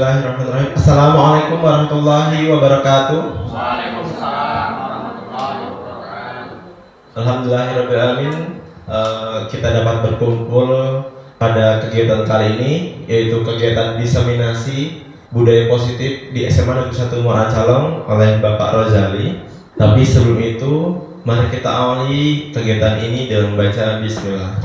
Bismillahirrahmanirrahim. Assalamualaikum warahmatullahi wabarakatuh. Waalaikumsalam warahmatullahi wabarakatuh. Alhamdulillahirrahmanirrahim. Kita dapat berkumpul pada kegiatan kali ini, yaitu kegiatan diseminasi budaya positif di SMA Negeri 1 Muara Calong oleh Bapak Rozali. Tapi sebelum itu, mari kita awali kegiatan ini dengan membaca Bismillah.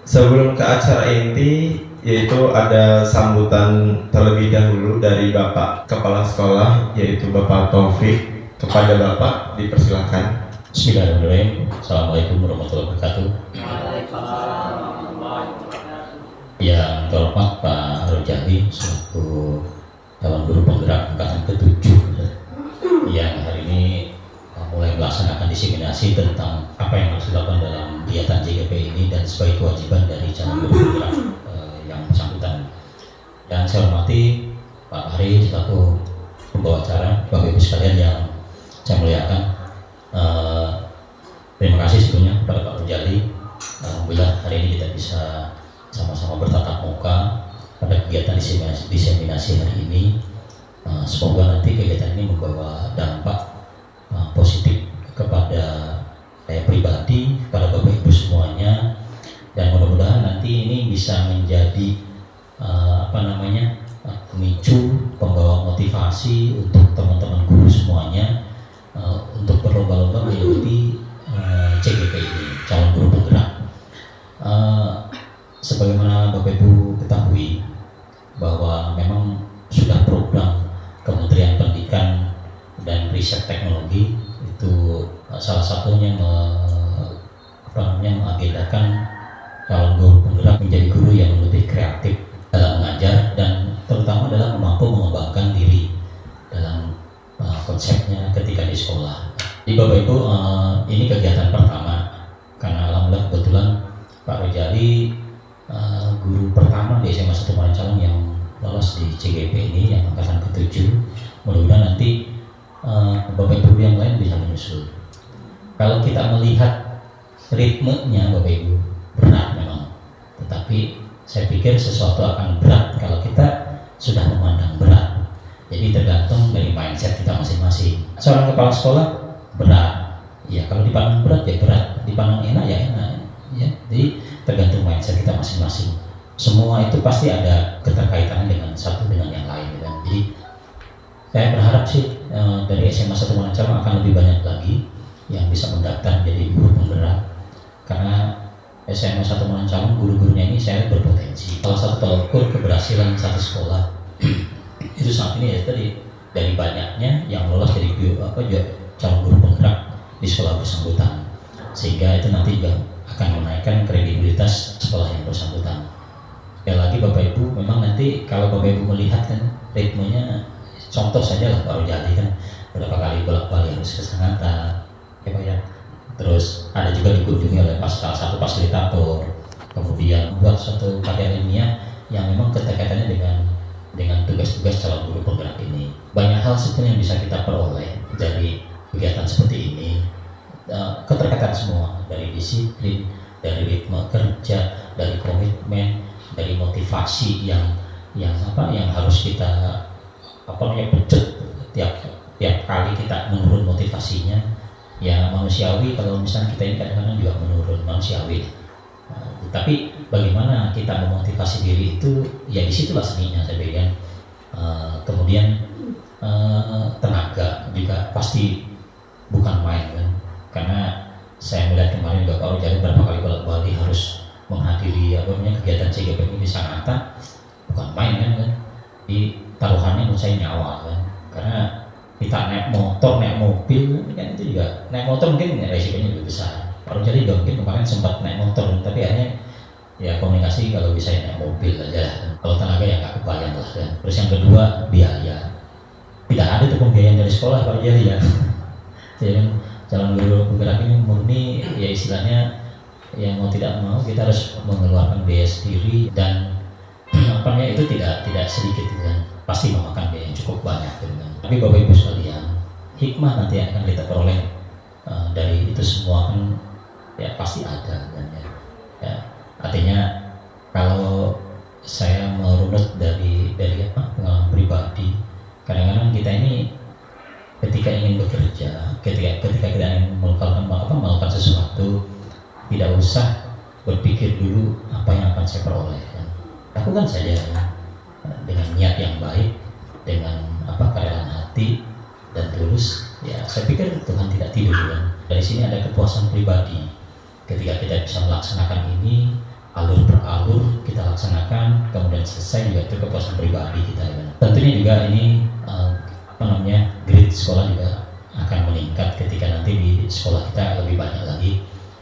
Sebelum ke acara inti, yaitu ada sambutan terlebih dahulu dari Bapak Kepala Sekolah, yaitu Bapak Taufik. Kepada Bapak dipersilakan. Bismillahirrahmanirrahim. Assalamualaikum warahmatullahi wabarakatuh. Waalaikumsalam warahmatullahi wabarakatuh. Yang terhormat Pak Rozali selaku calon guru penggerak angkatan ke-7 yang hari ini mulai melaksanakan diseminasi tentang apa yang harus dilakukan dalam kegiatan JGP ini dan sebagai kewajiban dari calon guru penggerak yang bersangkutan. Dan saya hormati Pak Hari selaku pembawa acara, Bapak Ibu sekalian yang saya muliakan. Terima kasih sebelumnya kepada Pak Rozali. Alhamdulillah hari ini kita bisa sama-sama bertatap muka pada kegiatan diseminasi hari ini. Semoga nanti kegiatan ini membawa dampak positif kepada saya pribadi, kepada Bapak Ibu semuanya, dan mudah-mudahan nanti ini bisa menjadi pemicu, pembawa motivasi untuk teman-teman guru semuanya untuk berlomba-lomba mengikuti CGP ini, calon guru penggerak. Sebagaimana Bapak Ibu ketahui bahwa memang sudah program Kementerian Pendidikan dan Riset Teknologi itu salah satunya mengagendakan calon guru penggerak menjadi guru yang lebih kreatif dalam mengajar dan terutama dalam mampu mengembangkan diri dalam konsepnya ketika di sekolah. Di Bapak Ibu, ini kegiatan pertama karena alhamdulillah kebetulan Pak Rozali guru pertama di SMA 1 Muara Calong yang lolos di CGP ini yang angkatan ke-7. Mudah-mudahan nanti Bapak Ibu yang lain bisa menyusul. Kalau kita melihat ritmenya Bapak Ibu berat memang, tetapi saya pikir sesuatu akan berat kalau kita sudah memandang berat. Jadi tergantung dari mindset kita masing-masing. Seorang kepala sekolah berat, ya kalau dipandang berat ya berat, dipandang enak ya enak, ya. Jadi tergantung mindset kita masing-masing. Semua itu pasti ada keterkaitannya dengan satu dengan yang lain, kan? Jadi saya berharap sih dari SMA 1 Muara Calong akan lebih banyak lagi yang bisa mendaftar jadi guru penggerak, karena SMA 1 Muara Calong guru-gurunya ini saya berpotensi. Salah satu tolak ukur keberhasilan satu sekolah itu saat ini ya tadi dari banyaknya yang lolos jadi calon guru penggerak di sekolah bersangkutan, sehingga itu nanti juga akan menaikkan kredibilitas sekolah yang bersangkutan. Sekali lagi Bapak Ibu, memang nanti kalau Bapak Ibu melihat kan ritmenya, contoh saja lah Pak Rozali kan berapa kali bolak-balik harus ke Sangatta, ya Pak ya. Terus ada juga dikunjungi oleh salah satu fasilitator, kemudian buat suatu karya ilmiah yang memang keterkaitannya dengan tugas-tugas calon guru penggerak ini. Banyak hal sebetulnya yang bisa kita peroleh dari kegiatan seperti ini, keterkaitan semua, dari disiplin, dari ritme kerja, dari komitmen, dari motivasi yang harus kita pecut tiap kali kita menurun motivasinya, ya manusiawi kalau misalnya kita ini kadang-kadang juga menurun, manusiawi. Tapi bagaimana kita memotivasi diri itu, ya disitulah seninya saya pikir. Kemudian tenaga juga pasti bukan main kan, karena saya melihat kemarin juga Pak Rozali berapa kali bolak-balik harus menghadiri kegiatan CGP ini di Sangatta, bukan main kan. Di taruhannya menurut saya nyawa kan, karena kita naik motor, naik mobil kan, itu juga naik motor mungkin resikonya lebih besar. Pak Rozali juga mungkin kemarin sempat naik motor, tapi akhirnya ya komunikasi kalau bisa naik mobil aja. Kalau tenaga ya nggak kebayang lah kan. Terus yang kedua biaya, tidak ada tuh pembiayaan dari sekolah Pak Rozali ya. Jadi kan calon guru penggerak ini murni ya istilahnya yang mau tidak mau kita harus mengeluarkan biaya sendiri, dan itu tidak sedikit kan, pasti memakan biaya yang cukup banyak kan. Tapi Bapak Ibu sekalian, hikmah nanti yang akan kita peroleh dari itu semua kan ya pasti ada kan ya. Artinya kalau saya merunut dari apa, pengalaman pribadi. Kadang-kadang kita ini ketika ingin bekerja, ketika kita ingin melakukan sesuatu, tidak usah berpikir dulu apa yang akan saya peroleh. Lakukan saja dengan niat yang baik, dengan kerelaan hati dan tulus. Ya, saya pikir Tuhan tidak tidur kan. Dari sini ada kepuasan pribadi. Ketika kita bisa melaksanakan ini, alur per alur kita laksanakan, kemudian selesai, juga itu kepuasan pribadi kita kan. Tentunya juga ini grade sekolah juga akan meningkat ketika nanti di sekolah kita lebih banyak lagi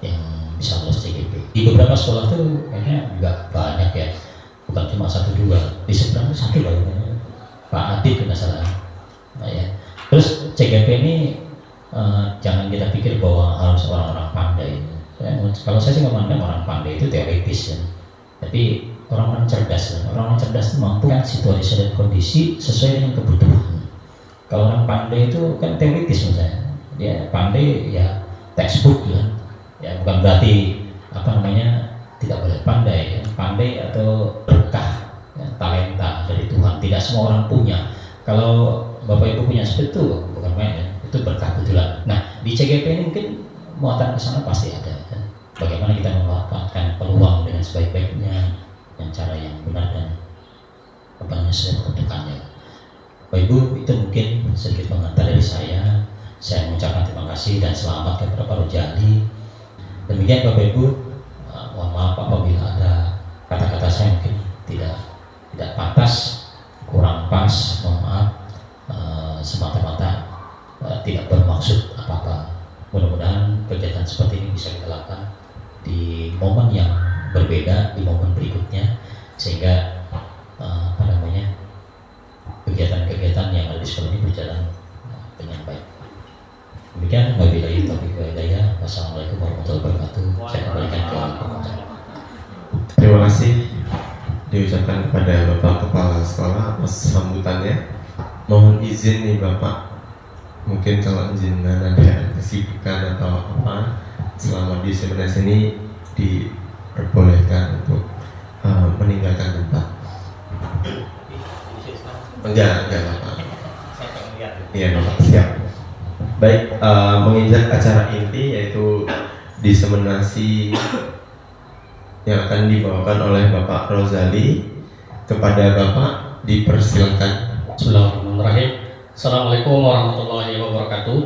yang bisa lulus CGP. Di beberapa sekolah tuh kayaknya juga banyak ya, bukan cuma 1-2. Di seberang itu 1 baru Pak Adit tidak salah. Nah, ya. Terus CGP ini jangan kita pikir bahwa harus orang-orang pandai. Kalau saya sih memandang orang pandai itu teoritis ya. Tapi orang-orang cerdas, orang-orang cerdas itu mampu kan situasi dan kondisi sesuai dengan kebutuhan. Kalau orang pandai itu kan teoritis misalnya, dia pandai ya textbook ya bukan berarti tidak boleh pandai ya. Pandai atau berkah ya, talenta dari Tuhan, tidak semua orang punya. Kalau Bapak Ibu punya seperti itu bukan main ya, itu berkah betulan. Nah di CGP ini mungkin muatan ke sana pasti ada ya. Bagaimana kita memanfaatkan peluang dengan sebaik-baiknya, dengan cara yang benar dan sesuai kebutuhannya. Bapak Ibu, itu mungkin sedikit pengantar dari saya. Saya mengucapkan terima kasih dan selamat kepada Pak Rojali. Demikian Bapak Ibu, mohon maaf apabila ada kata-kata saya mungkin tidak pantas, kurang pas, mohon maaf. Semata-mata tidak bermaksud apa-apa. Mudah-mudahan kegiatan seperti ini bisa kita lakukan di momen yang berbeda, di momen berikutnya, sehingga kegiatan-kegiatan yang ada di sekolah ini berjalan dengan baik. Demikian, wabillahi taufiq wal hidayah. Wassalamualaikum warahmatullahi wabarakatuh. Saya kembalikan ke pengacara. Terima kasih diucapkan kepada Bapak Kepala Sekolah atas sambutannya. Mohon izin nih Bapak, mungkin kalau izin ada kesibukan atau apa selama di seminar ini diperbolehkan untuk meninggalkan tempat. Enggak Bapak. Iya Bapak, siap. Baik, menginjak acara inti yaitu diseminasi yang akan dibawakan oleh Bapak Rozali. Kepada Bapak dipersilakan. Bismillahirrahmanirrahim. Assalamualaikum warahmatullahi wabarakatuh.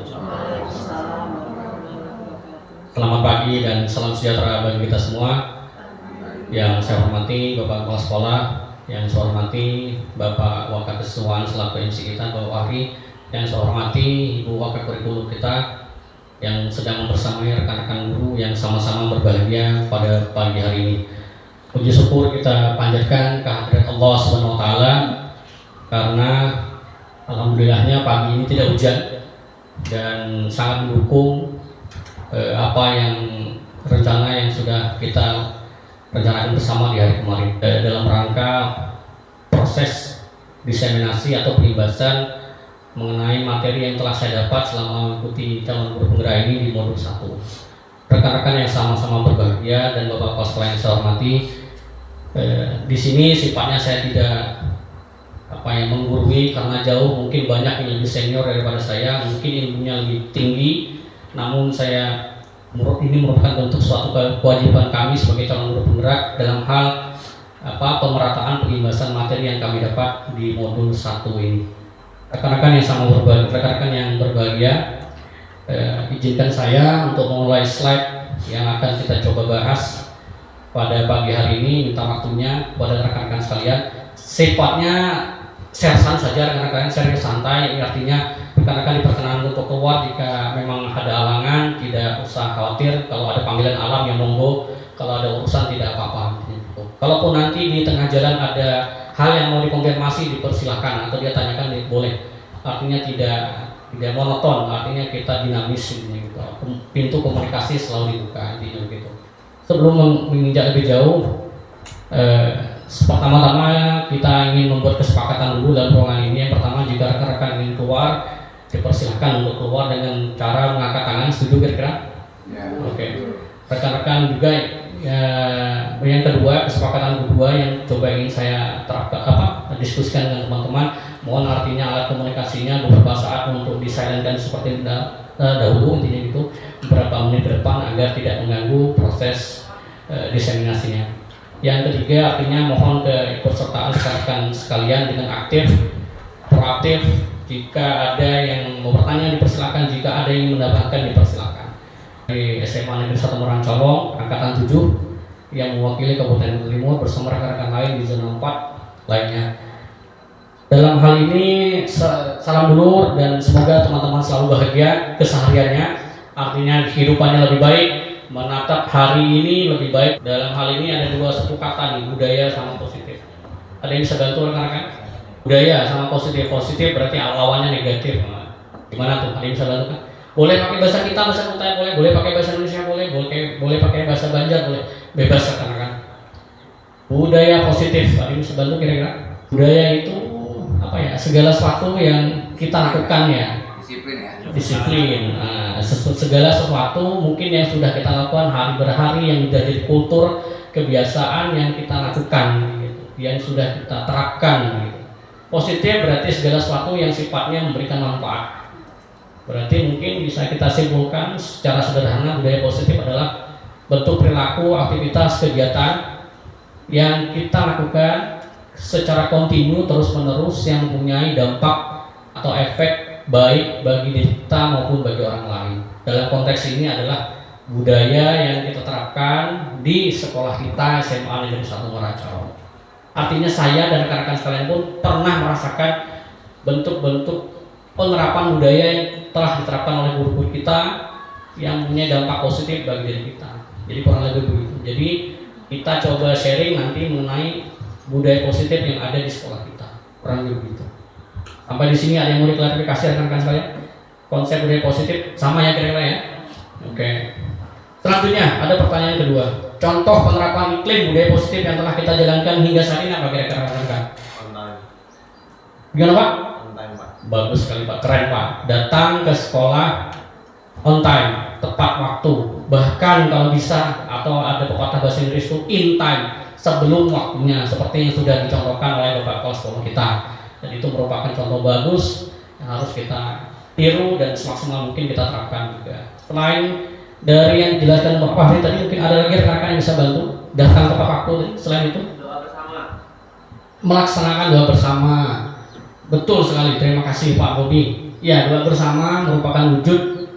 Selamat pagi dan salam sejahtera bagi kita semua. Yang saya hormati Bapak Kepala Sekolah, yang saya hormati Bapak Wakakasatuan selaku MC kita, Bapak Wahri, yang saya hormati Ibu Wakil Kurikulum kita yang sedang bersamai rekan-rekan guru yang sama-sama berbahagia pada pagi hari ini. Puji syukur kita panjatkan kehadirat Allah Subhanahu wa taala karena alhamdulillahnya pagi ini tidak hujan dan sangat mendukung apa yang rencana yang sudah kita rencanakan bersama di hari kemarin dalam rangka proses diseminasi atau perimbasan mengenai materi yang telah saya dapat selama mengikuti calon guru penggerak ini di modul 1. Rekan-rekan yang sama-sama berbahagia dan Bapak-Bapak sekolah yang saya hormati, di sini sifatnya saya tidak menggurui karena jauh mungkin banyak yang lebih senior daripada saya, mungkin ilmunya lebih tinggi, namun ini merupakan untuk suatu kewajiban kami sebagai calon guru penggerak dalam hal pemerataan perimbasan materi yang kami dapat di modul 1 ini. Rekan-rekan yang berbahagia, izinkan saya untuk memulai slide yang akan kita coba bahas pada pagi hari ini. Minta waktunya kepada rekan-rekan sekalian. Sifatnya sersan saja, rekan-rekan serius santai, artinya rekan-rekan diperkenankan untuk keluar jika memang ada halangan, tidak usah khawatir. Kalau ada panggilan alam yang monggo, kalau ada urusan tidak apa-apa. Kalaupun nanti di tengah jalan ada hal yang mau dikonfirmasi, dipersilahkan atau dia tanyakan, boleh. Artinya tidak monoton, artinya kita dinamis gitu. Pintu komunikasi selalu dibuka gitu. Sebelum menginjak lebih jauh, pertama-tama kita ingin membuat kesepakatan dulu dalam ruangan ini. Yang pertama, jika rekan-rekan ingin keluar, dipersilahkan untuk keluar dengan cara mengangkat tangan. Setuju kira-kira? Ya. Oke. Rekan-rekan juga Ya, yang kedua, kesepakatan kedua yang coba ingin saya diskusikan dengan teman-teman, mohon artinya alat komunikasinya beberapa saat untuk disilentkan seperti dahulu, intinya itu beberapa menit ke depan agar tidak mengganggu proses diseminasinya. Yang ketiga, artinya mohon keikutsertaan rekan-rekan sekalian dengan aktif, proaktif. Jika ada yang mau bertanya dipersilakan, jika ada yang mendapatkan dipersilakan. Di SMA Negeri 1 Morancalong angkatan 7 yang mewakili Kabupaten Timur bersama rekan-rekan lain di zona 4 lainnya. Dalam hal ini salam dulu dan semoga teman-teman selalu bahagia kesehariannya, artinya kehidupannya lebih baik, menatap hari ini lebih baik. Dalam hal ini ada dua suku kata nih, budaya sama positif. Ada yang bisa bantu rekan-rekan? Budaya sama positif berarti lawannya negatif. Gimana tuh? Ada yang bisa bantu kan? Boleh pakai bahasa kita, bahasa Kutai boleh pakai bahasa Indonesia boleh pakai bahasa Banjar boleh, bebas rekan-rekan. Budaya positif, ada yang bisa bantu kira-kira? Budaya itu apa ya? Segala sesuatu yang kita lakukan ya. Disiplin. Nah, segala sesuatu mungkin yang sudah kita lakukan hari berhari yang sudah jadi kultur kebiasaan yang kita lakukan, gitu, yang sudah kita terapkan. Gitu. Positif berarti segala sesuatu yang sifatnya memberikan manfaat. Berarti mungkin bisa kita simpulkan secara sederhana budaya positif adalah bentuk perilaku, aktivitas, kegiatan yang kita lakukan secara kontinu terus-menerus yang mempunyai dampak atau efek baik bagi diri kita maupun bagi orang lain. Dalam konteks ini adalah budaya yang kita terapkan di sekolah kita SMA Negeri 1 Morancalong. Artinya saya dan rekan-rekan sekalian pun pernah merasakan bentuk-bentuk penerapan budaya yang telah diterapkan oleh guru-guru kita yang punya dampak positif bagi diri kita. Jadi kurang lebih begitu. Jadi kita coba sharing nanti mengenai budaya positif yang ada di sekolah kita. Kurang lebih begitu. Sampai di sini ada yang mau diklarifikasi rekan-rekan sekalian? Konsep budaya positif sama ya kira-kira ya? Oke. Selanjutnya ada pertanyaan kedua. Contoh penerapan iklim budaya positif yang telah kita jalankan hingga saat ini apa kira-kira rekan-rekan? Gimana Pak? Bagus sekali Pak, keren Pak. Datang ke sekolah on time, tepat waktu. Bahkan kalau bisa atau ada pepatah bahasa Inggris itu in time, sebelum waktunya, seperti yang sudah dicontohkan oleh Bapak Kepala Sekolah kita. Dan itu merupakan contoh bagus yang harus kita tiru dan semaksimal mungkin kita terapkan juga. Selain dari yang dijelaskan Bapak Fahri tadi, mungkin ada lagi rekan-rekan yang bisa bantu datang tepat waktu. Selain itu, doa bersama, melaksanakan doa bersama. Betul sekali, terima kasih Pak Bobi. Ya, doa bersama merupakan wujud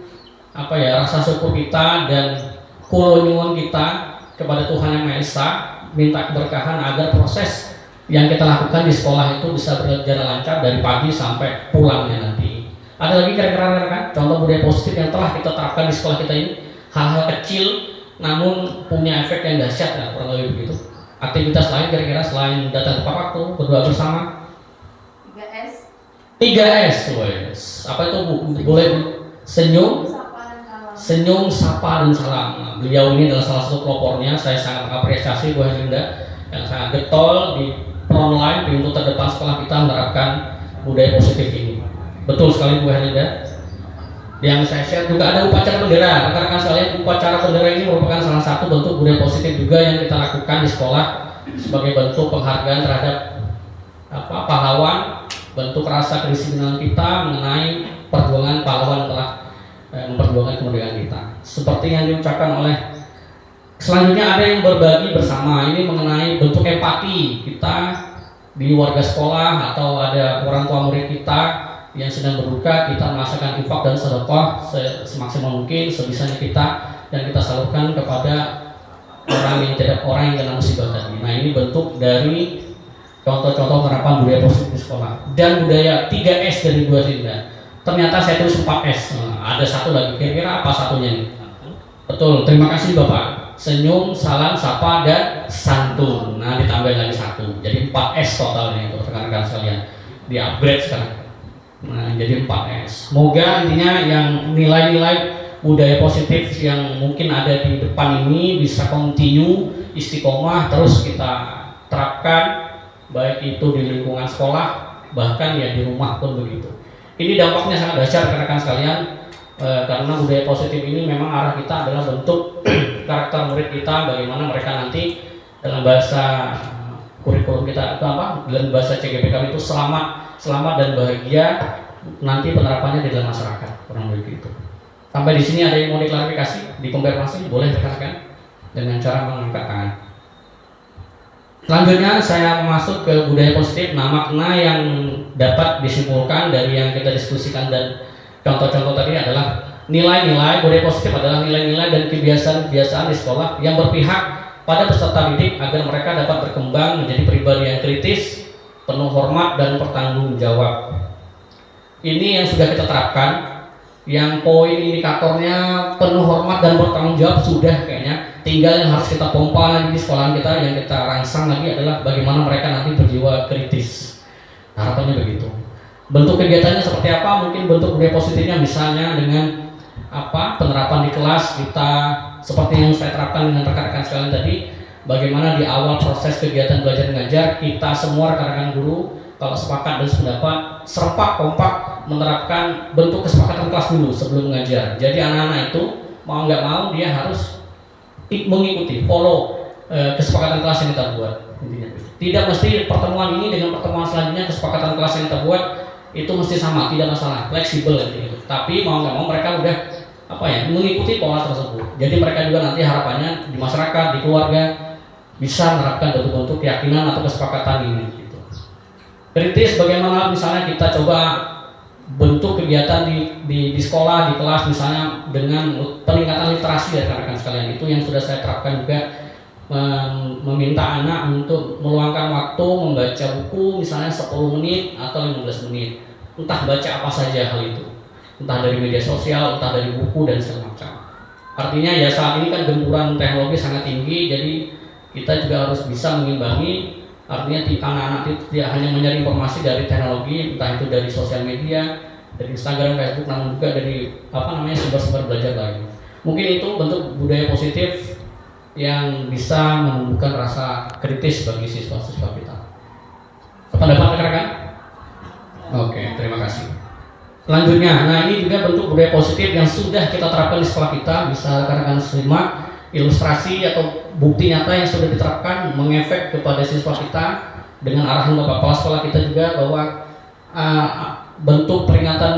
rasa syukur kita dan kulonyuan kita kepada Tuhan Yang Maha Esa, minta keberkahan agar proses yang kita lakukan di sekolah itu bisa berjalan lancar dari pagi sampai pulangnya nanti. Ada lagi kira-kira rekan contoh budaya positif yang telah kita terapkan di sekolah kita ini, hal-hal kecil namun punya efek yang dahsyat ya, kurang lebih begitu. Aktivitas lain kira-kira selain datang tepat waktu, berdoa bersama. 3S, wes. Apa itu Bu? Boleh senyum, sapa dan salam. Nah, beliau ini adalah salah satu pelopornya. Saya sangat mengapresiasi Bu Herlinda yang sangat getol di frontline pintu terdepan sekolah kita menerapkan budaya positif ini. Betul sekali Bu Herlinda. Yang saya share juga ada upacara bendera. Rekan-rekan sekalian, upacara bendera ini merupakan salah satu bentuk budaya positif juga yang kita lakukan di sekolah sebagai bentuk penghargaan terhadap pahlawan, bentuk rasa kedisiplinan kita mengenai perjuangan pahlawan telah memperjuangkan kemerdekaan kita. Seperti yang diucapkan oleh selanjutnya ada yang berbagi bersama. Ini mengenai bentuk empati kita di warga sekolah atau ada orang tua murid kita yang sedang berduka, kita merasakan infak dan sedekah semaksimal mungkin sebisanya kita dan kita salurkan kepada orang yang kena musibah tadi. Nah, ini bentuk dari contoh-contoh penerapan budaya positif di sekolah. Dan budaya 3S dari Bu Herlinda. Ternyata saya tulis 4S. Nah, ada satu lagi, kira-kira apa satunya nih? Betul, terima kasih Bapak. Senyum, salam, sapa, dan santun. Nah, ditambahin lagi satu. Jadi 4S totalnya untuk rekan-rekan sekalian. Di upgrade sekarang. Nah, jadi 4S. Semoga intinya yang nilai-nilai budaya positif yang mungkin ada di depan ini bisa continue, istiqomah, terus kita terapkan baik itu di lingkungan sekolah bahkan ya di rumah pun begitu. Ini dampaknya sangat dahsyat rekan-rekan sekalian. karena budaya positif ini memang arah kita adalah bentuk karakter murid kita, bagaimana mereka nanti dalam bahasa kurikulum kita itu apa, dalam bahasa CGPK itu selamat dan bahagia nanti penerapannya di dalam masyarakat, kurang lebih itu. Sampai di sini ada yang mau diklarifikasi, dikonfirmasi, boleh rekan-rekan dengan cara mengangkat tangan. Selanjutnya saya masuk ke budaya positif. Nah, makna yang dapat disimpulkan dari yang kita diskusikan dan contoh-contoh tadi adalah nilai-nilai. Budaya positif adalah nilai-nilai dan kebiasaan-kebiasaan di sekolah yang berpihak pada peserta didik agar mereka dapat berkembang menjadi pribadi yang kritis, penuh hormat dan bertanggung jawab. Ini yang sudah kita terapkan. Yang poin indikatornya penuh hormat dan bertanggung jawab sudah kayaknya. Tinggal yang harus kita pompa lagi di sekolahan kita, yang kita rangsang lagi adalah bagaimana mereka nanti berjiwa kritis. Harapannya begitu. Bentuk kegiatannya seperti apa? Mungkin bentuk budaya positifnya misalnya dengan penerapan di kelas kita seperti yang saya terapkan dengan rekan-rekan sekalian tadi. Bagaimana di awal proses kegiatan belajar mengajar kita semua rekan-rekan guru kalau sepakat dan sependapat serempak kompak menerapkan bentuk kesepakatan kelas dulu sebelum mengajar. Jadi anak-anak itu mau nggak mau dia harus mengikuti, follow kesepakatan kelas yang kita buat. Intinya tidak mesti pertemuan ini dengan pertemuan selanjutnya kesepakatan kelas yang kita buat itu mesti sama, tidak masalah, fleksibel gitu. Tapi mau nggak mau mereka udah mengikuti pola tersebut. Jadi mereka juga nanti harapannya di masyarakat, di keluarga bisa menerapkan bentuk-bentuk keyakinan atau kesepakatan ini. Gitu. Kritis bagaimana misalnya kita coba bentuk kegiatan di sekolah, di kelas misalnya dengan peningkatan literasi dari rekan-rekan sekalian. Itu yang sudah saya terapkan juga, meminta anak untuk meluangkan waktu membaca buku misalnya 10 menit atau 15 menit. Entah baca apa saja hal itu. Entah dari media sosial, entah dari buku dan segala macam. Artinya ya saat ini kan gempuran teknologi sangat tinggi, jadi kita juga harus bisa mengimbangi. Artinya anak-anak itu tidak hanya mencari informasi dari teknologi, entah itu dari sosial media, dari Instagram, Facebook, namun juga dari sumber-sumber belajar lain. Mungkin itu bentuk budaya positif yang bisa menumbuhkan rasa kritis bagi siswa-siswa kita. Pendapat rekan-rekan? Oke, terima kasih. Selanjutnya, nah ini juga bentuk budaya positif yang sudah kita terapkan di sekolah kita. Bisa rekan-rekan simak ilustrasi atau bukti nyata yang sudah diterapkan mengefek kepada siswa kita dengan arahan Bapak Kepala Sekolah kita juga bahwa bentuk peringatan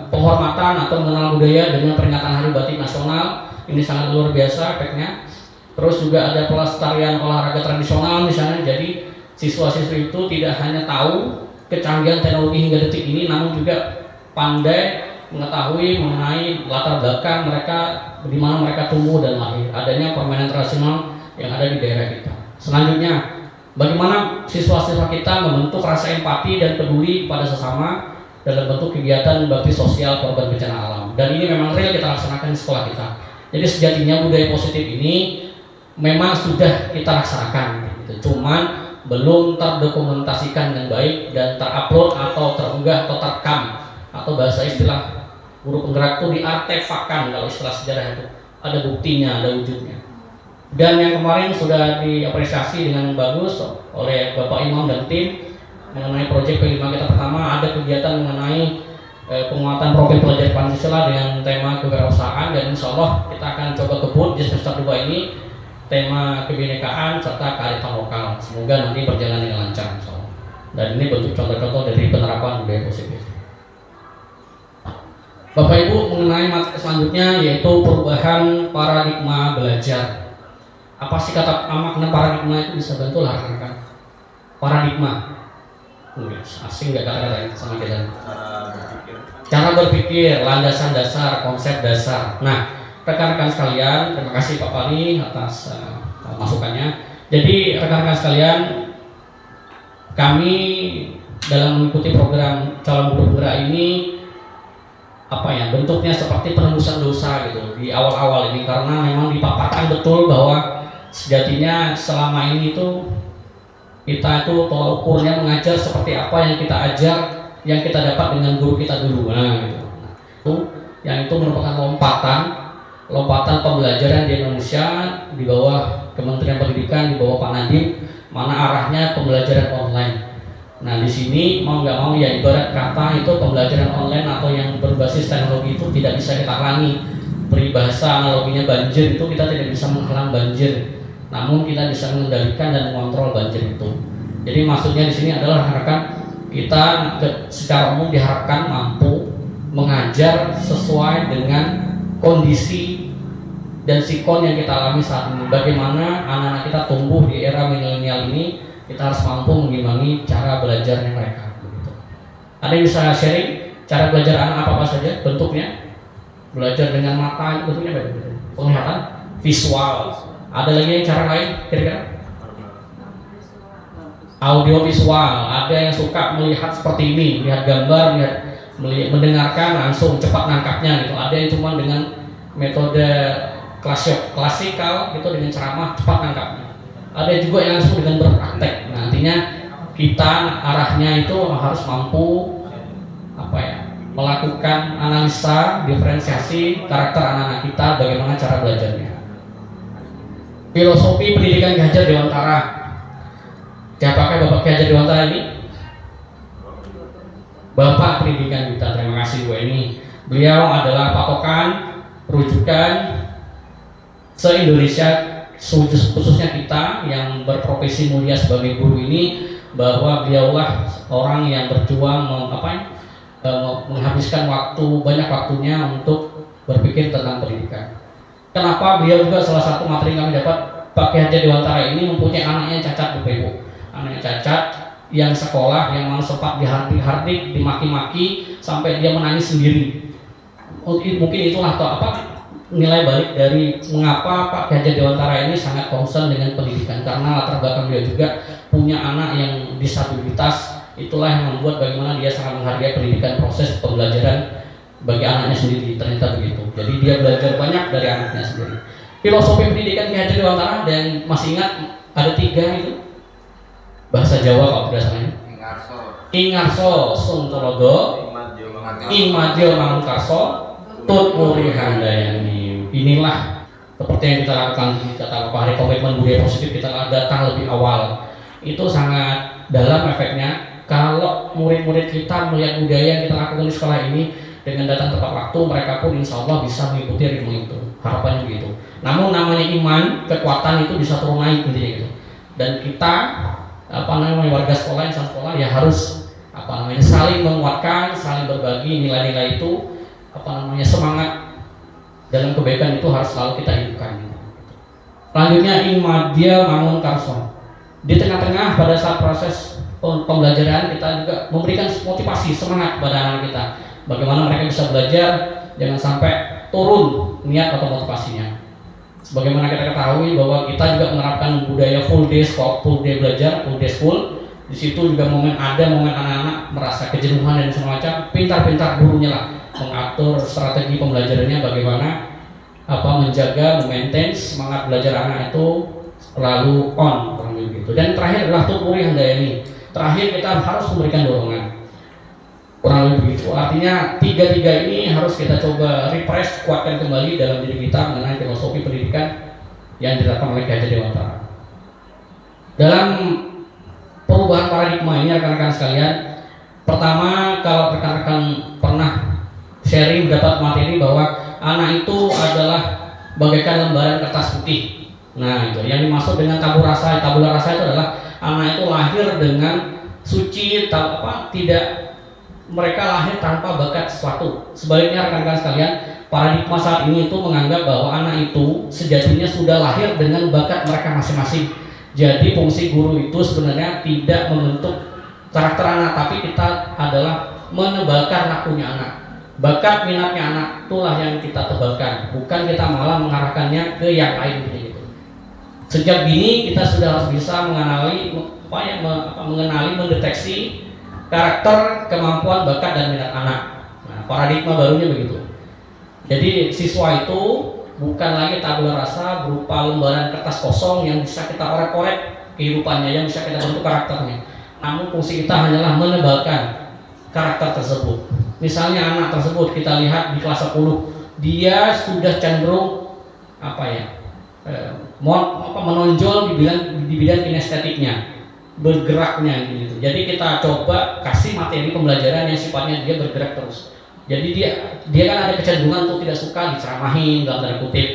penghormatan atau mengenal budaya dengan peringatan Hari Batik Nasional ini sangat luar biasa efeknya. Terus juga ada pelestarian olahraga tradisional misalnya, jadi siswa-siswi itu tidak hanya tahu kecanggihan teknologi hingga detik ini, namun juga pandai mengetahui mengenai latar belakang mereka, di mana mereka tumbuh dan lahir, adanya permainan tradisional yang ada di daerah kita. Selanjutnya, bagaimana siswa-siswa kita membentuk rasa empati dan peduli pada sesama dalam bentuk kegiatan bakti sosial korban bencana alam. Dan ini memang real kita laksanakan di sekolah kita. Jadi sejatinya budaya positif ini memang sudah kita laksanakan, gitu. Cuman belum terdokumentasikan dengan baik dan terupload atau terunggah atau terekam, atau bahasa istilah guru penggerak itu diartefakkan, kalau istilah sejarah itu ada buktinya, ada wujudnya. Dan yang kemarin sudah diapresiasi dengan bagus oleh Bapak Imam dan tim mengenai proyek P5 kita pertama, ada kegiatan mengenai penguatan profil pelajar Pancasila dengan tema kewirausahaan, dan insya Allah kita akan coba kebut di semester 2 ini tema kebinekaan serta kearifan lokal. Semoga nanti berjalan dengan lancar insya Allah. Dan ini bentuk contoh-contoh dari penerapan budaya positif. Bapak Ibu, mengenai materi selanjutnya yaitu perubahan paradigma belajar. Apa sih kata makna paradigma itu, bisa bantu lah rekan-rekan? Paradigma, asing nggak kata-kata sama kita? Cara berpikir, landasan dasar, konsep dasar. Nah, rekan-rekan sekalian, terima kasih Pak Pali atas masukannya. Jadi rekan-rekan sekalian, kami dalam mengikuti program calon guru penggerak ini bentuknya seperti penembusan dosa gitu di awal-awal ini, karena memang dipaparkan betul bahwa sejatinya selama ini itu kita itu tolak ukurnya mengajar seperti apa yang kita ajar, yang kita dapat dengan guru kita dulu. Yang itu merupakan lompatan pembelajaran di Indonesia di bawah Kementerian Pendidikan, di bawah Pak Nadiem, mana arahnya pembelajaran online. Nah di sini mau nggak mau ya ibarat kata itu pembelajaran online atau yang berbasis teknologi itu tidak bisa kita halangi. Peribahasa analoginya banjir itu kita tidak bisa menghalang banjir, namun kita bisa mengendalikan dan mengontrol banjir itu. Jadi maksudnya di sini adalah rekan kita secara umum diharapkan mampu mengajar sesuai dengan kondisi dan sikon yang kita alami saat ini. Bagaimana anak-anak kita tumbuh di era milenial ini, kita harus mampu mengimbangi cara belajarnya mereka. Begitu. Ada yang bisa sharing cara belajar anak apa saja bentuknya? Belajar dengan mata itu bentuknya apa? Penglihatan, visual. Ada lagi yang cara lain kira-kira? Audio visual. Ada yang suka melihat seperti ini, melihat gambar, mendengarkan langsung cepat nangkapnya gitu. Ada yang cuma dengan metode klasikal gitu, dengan ceramah cepat nangkapnya. Ada juga yang langsung dengan berpraktek. Nantinya kita arahnya itu harus mampu melakukan analisa, diferensiasi karakter anak-anak kita, bagaimana cara belajarnya. Filosofi pendidikan Ki Hajar Dewantara. Siapakah Bapak Ki Hajar Dewantara ini? Bapak pendidikan kita. Terima kasih Bu ini. Beliau adalah patokan, rujukan se-Indonesia, khususnya kita yang berprofesi mulia sebagai guru ini, bahwa beliaulah orang yang berjuang menghabiskan banyak waktunya untuk berpikir tentang pendidikan. Kenapa beliau juga salah satu materi kami dapat, Pak Ki Hajar Dewantara ini mempunyai anaknya cacat Bapak Ibu. Anaknya cacat yang sekolah, yang mana sempat dihardik, dimaki-maki sampai dia menangis sendiri. Mungkin itulah nilai balik dari mengapa Pak Ki Hajar Dewantara ini sangat concern dengan pendidikan, karena latar belakang dia juga punya anak yang disabilitas. Itulah yang membuat bagaimana dia sangat menghargai pendidikan, proses pembelajaran bagi anaknya sendiri. Ternyata begitu. Jadi dia belajar banyak dari anaknya sendiri. Filosofi pendidikan Ki Hajar Dewantara, dan masih ingat ada 3 itu bahasa Jawa kalau tidak salah. Ingarso Suntolodo, Imadyo Mangkarso, Tut Muri Handayani. Inilah seperti yang kita lakukan di Kata Hari Komitmen Budaya Positif. Kita datang lebih awal. Itu sangat dalam efeknya. Kalau murid-murid kita melihat budaya yang kita lakukan di sekolah ini dengan datang tepat waktu, mereka pun insya Allah bisa mengikuti ritme itu. Harapannya begitu. Namun namanya iman, kekuatan itu bisa turun naik intinya gitu. Dan kita warga sekolah, insan sekolah ya harus saling menguatkan, saling berbagi nilai-nilai itu, semangat dalam kebaikan itu harus selalu kita hidupkan. Selanjutnya Imadya Mangun Karso. Di tengah-tengah pada saat proses pembelajaran kita juga memberikan motivasi, semangat kepada anak kita. Bagaimana mereka bisa belajar, jangan sampai turun niat atau motivasinya. Sebagaimana kita ketahui bahwa kita juga menerapkan budaya full day belajar, full day school. Di situ juga ada momen anak-anak merasa kejenuhan dan semacam, pintar-pintar gurunya lah mengatur strategi pembelajarannya, bagaimana menjaga, memaintain semangat belajar anak itu selalu on, gitu. Dan terakhir adalah Tut Muri Handayani. Terakhir kita harus memberikan dorongan, kurang lebih begitu. Artinya 3 ini harus kita coba refresh, kuatkan kembali dalam diri kita mengenai filosofi pendidikan yang diterapkan oleh Ki Hajar Dewantara. Dalam perubahan paradigma ini rekan-rekan sekalian, pertama kalau rekan-rekan pernah sharing mendapat materi bahwa anak itu adalah bagaikan lembaran kertas putih. Nah itu yang dimaksud dengan tabula rasa. Tabula rasa itu adalah anak itu lahir dengan suci, tidak, mereka lahir tanpa bakat sesuatu. Sebaliknya rekan-rekan sekalian, paradigma saat ini itu menganggap bahwa anak itu sejatinya sudah lahir dengan bakat mereka masing-masing. Jadi fungsi guru itu sebenarnya tidak membentuk karakter anak, tapi kita adalah menebalkan lakunya anak. Bakat minatnya anak itulah yang kita tebalkan, bukan kita malah mengarahkannya ke yang lain gitu. Sejak dini kita sudah harus bisa mengenali, mendeteksi karakter, kemampuan, bakat dan minat anak. Nah, paradigma barunya begitu. Jadi siswa itu bukan lagi tabula rasa berupa lembaran kertas kosong yang bisa kita orek-orek kehidupannya, yang bisa kita bentuk karakternya. Namun fungsi kita hanyalah menebalkan karakter tersebut. Misalnya anak tersebut kita lihat di kelas 10, dia sudah cenderung menonjol di bidang kinestetiknya. bergeraknya gitu. Jadi kita coba kasih materi pembelajaran yang sifatnya dia bergerak terus. Jadi dia kan ada kecenderungan untuk tidak suka diceramahin dalam tanda kutip,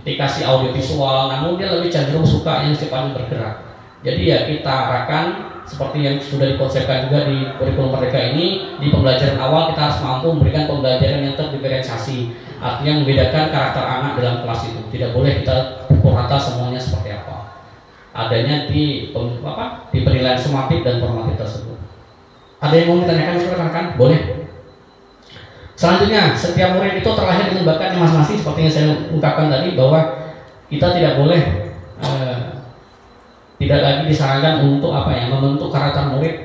dikasih audio visual, namun dia lebih cenderung suka yang sifatnya bergerak. Jadi ya kita arahkan seperti yang sudah dikonsepkan juga di kurikulum Merdeka ini, di pembelajaran awal kita harus mampu memberikan pembelajaran yang terdiferensiasi, artinya membedakan karakter anak dalam kelas itu. Tidak boleh kita pukul rata semuanya seperti apa. Adanya di penilaian sumatif dan formatif tersebut. Ada yang mau ditanyakan rekan-rekan? Boleh. Selanjutnya, setiap murid itu terlahir dengan bakatnya masing-masing, seperti yang saya ungkapkan tadi, bahwa kita tidak boleh tidak lagi disarankan untuk membentuk karakter murid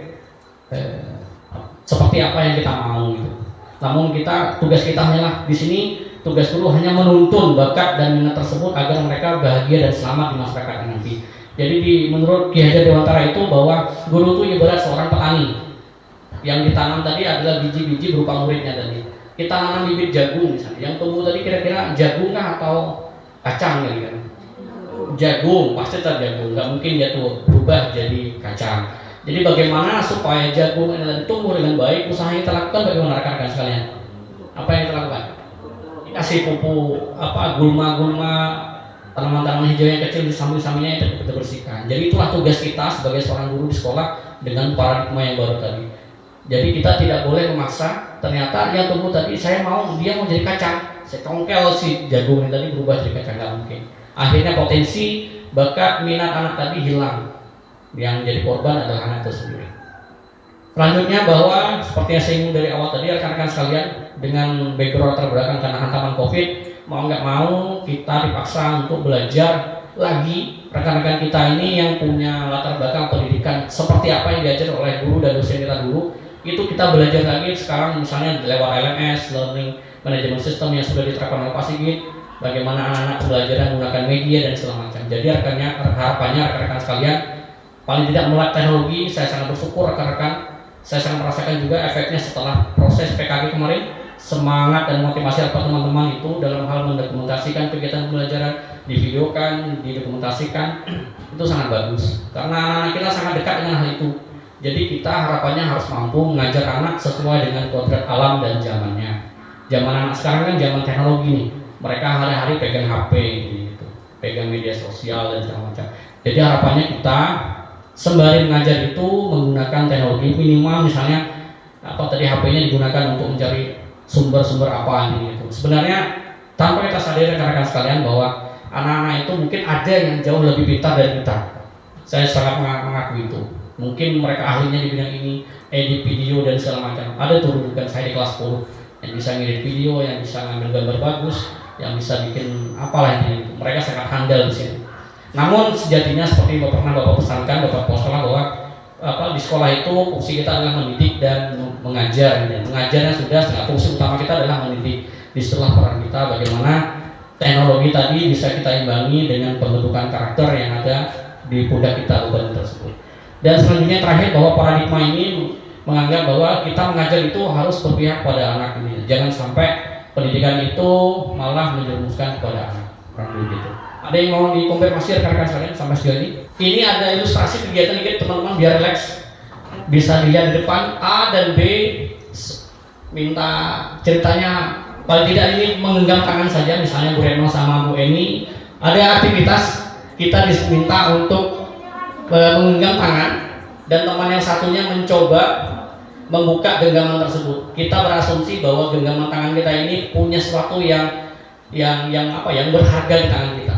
seperti apa yang kita mau gitu. Namun tugas kita hanyalah di sini, tugas guru hanya menuntun bakat dan minat tersebut agar mereka bahagia dan selamat di masyarakat nanti. Jadi menurut Ki Hajar Dewantara itu bahwa guru itu ibarat seorang petani. Yang ditanam tadi adalah biji-biji berupa muridnya tadi. Kita nanam bibit jagung misalnya, yang tumbuh tadi kira-kira jagung kah atau kacang ya kan? Jagung, pasti jagung, nggak mungkin dia tuh berubah jadi kacang. Jadi bagaimana supaya jagung ini tumbuh dengan baik, usaha yang kita lakukan bagaimana rekan-rekan sekalian? Apa yang kita lakukan? Kasih pupuk, gulma-gulma, tanaman-tanaman hijau yang kecil di samping-sampingnya itu kita bersihkan. Jadi itulah tugas kita sebagai seorang guru di sekolah dengan paradigma yang baru tadi. Jadi kita tidak boleh memaksa. Ternyata yang tumbuh tadi dia mau jadi kacang, saya congkel si jagung ini tadi berubah jadi kacang, nggak mungkin. Akhirnya potensi bakat minat anak tadi hilang. Yang jadi korban adalah anak itu sendiri. Selanjutnya bahwa seperti yang saya ingin dari awal tadi, rekan-rekan sekalian, dengan background terbelakang karena hantaman COVID, mau nggak mau kita dipaksa untuk belajar lagi. Rekan-rekan kita ini yang punya latar belakang pendidikan seperti apa yang diajar oleh guru dan dosen kita dulu, itu kita belajar lagi sekarang misalnya lewat LMS, Learning Management System yang sudah diterapkan oleh Pak Sigit, bagaimana anak-anak pembelajaran menggunakan media dan segala macam. Jadi harapannya rekan-rekan sekalian paling tidak melek teknologi. Saya sangat bersyukur rekan-rekan, saya sangat merasakan juga efeknya setelah proses PKG kemarin. Semangat dan motivasi apa teman-teman itu dalam hal mendokumentasikan kegiatan pembelajaran, divideokan, didokumentasikan, itu sangat bagus karena anak-anak kita sangat dekat dengan hal itu. Jadi kita harapannya harus mampu mengajar anak sesuai dengan kodrat alam dan zamannya. Zaman anak sekarang kan zaman teknologi nih, mereka hari-hari pegang HP gitu, pegang media sosial dan segala macam. Jadi harapannya kita sembari mengajar itu menggunakan teknologi, minimal misalnya HP-nya digunakan untuk mencari sumber-sumber apa gitu. Sebenarnya tanpa kita sadari rekan-rekan sekalian bahwa anak-anak itu mungkin ada yang jauh lebih pintar dari kita. Saya sangat mengakui itu. Mungkin mereka ahlinya di bidang ini, edit video dan segala macam. Ada tuh rujukan saya di kelas 10 yang bisa ngedit video, yang bisa ngambil gambar bagus, yang bisa bikin apalah ini. Mereka sangat handal di sini. Namun sejatinya seperti pernah Bapak pesankan, Bapak kepala sekolah, bahwa di sekolah itu fungsi kita adalah mendidik dan mengajar. Dan mengajarnya sudah, fungsi utama kita adalah mendidik. Disitulah peran kita bagaimana teknologi tadi bisa kita imbangi dengan pembentukan karakter yang ada di pundak kita beban tersebut. Dan selanjutnya terakhir bahwa paradigma ini menganggap bahwa kita mengajar itu harus berpihak pada anak ini. Jangan sampai pendidikan itu malah menjerumuskan kepada anak. Kurang begitu. Ada yang mau dikonfirmasi rekan-rekan sekalian sampai sejauh ini? Ini ada ilustrasi kegiatan dikit teman-teman biar relax. Bisa dilihat di depan A dan B. Minta ceritanya paling tidak ini menggenggam tangan saja, misalnya Bu Retno sama Bu Eni. Ada aktivitas kita diminta untuk menggenggam tangan dan teman yang satunya mencoba membuka genggaman tersebut. Kita berasumsi bahwa genggaman tangan kita ini punya sesuatu yang berharga di tangan kita.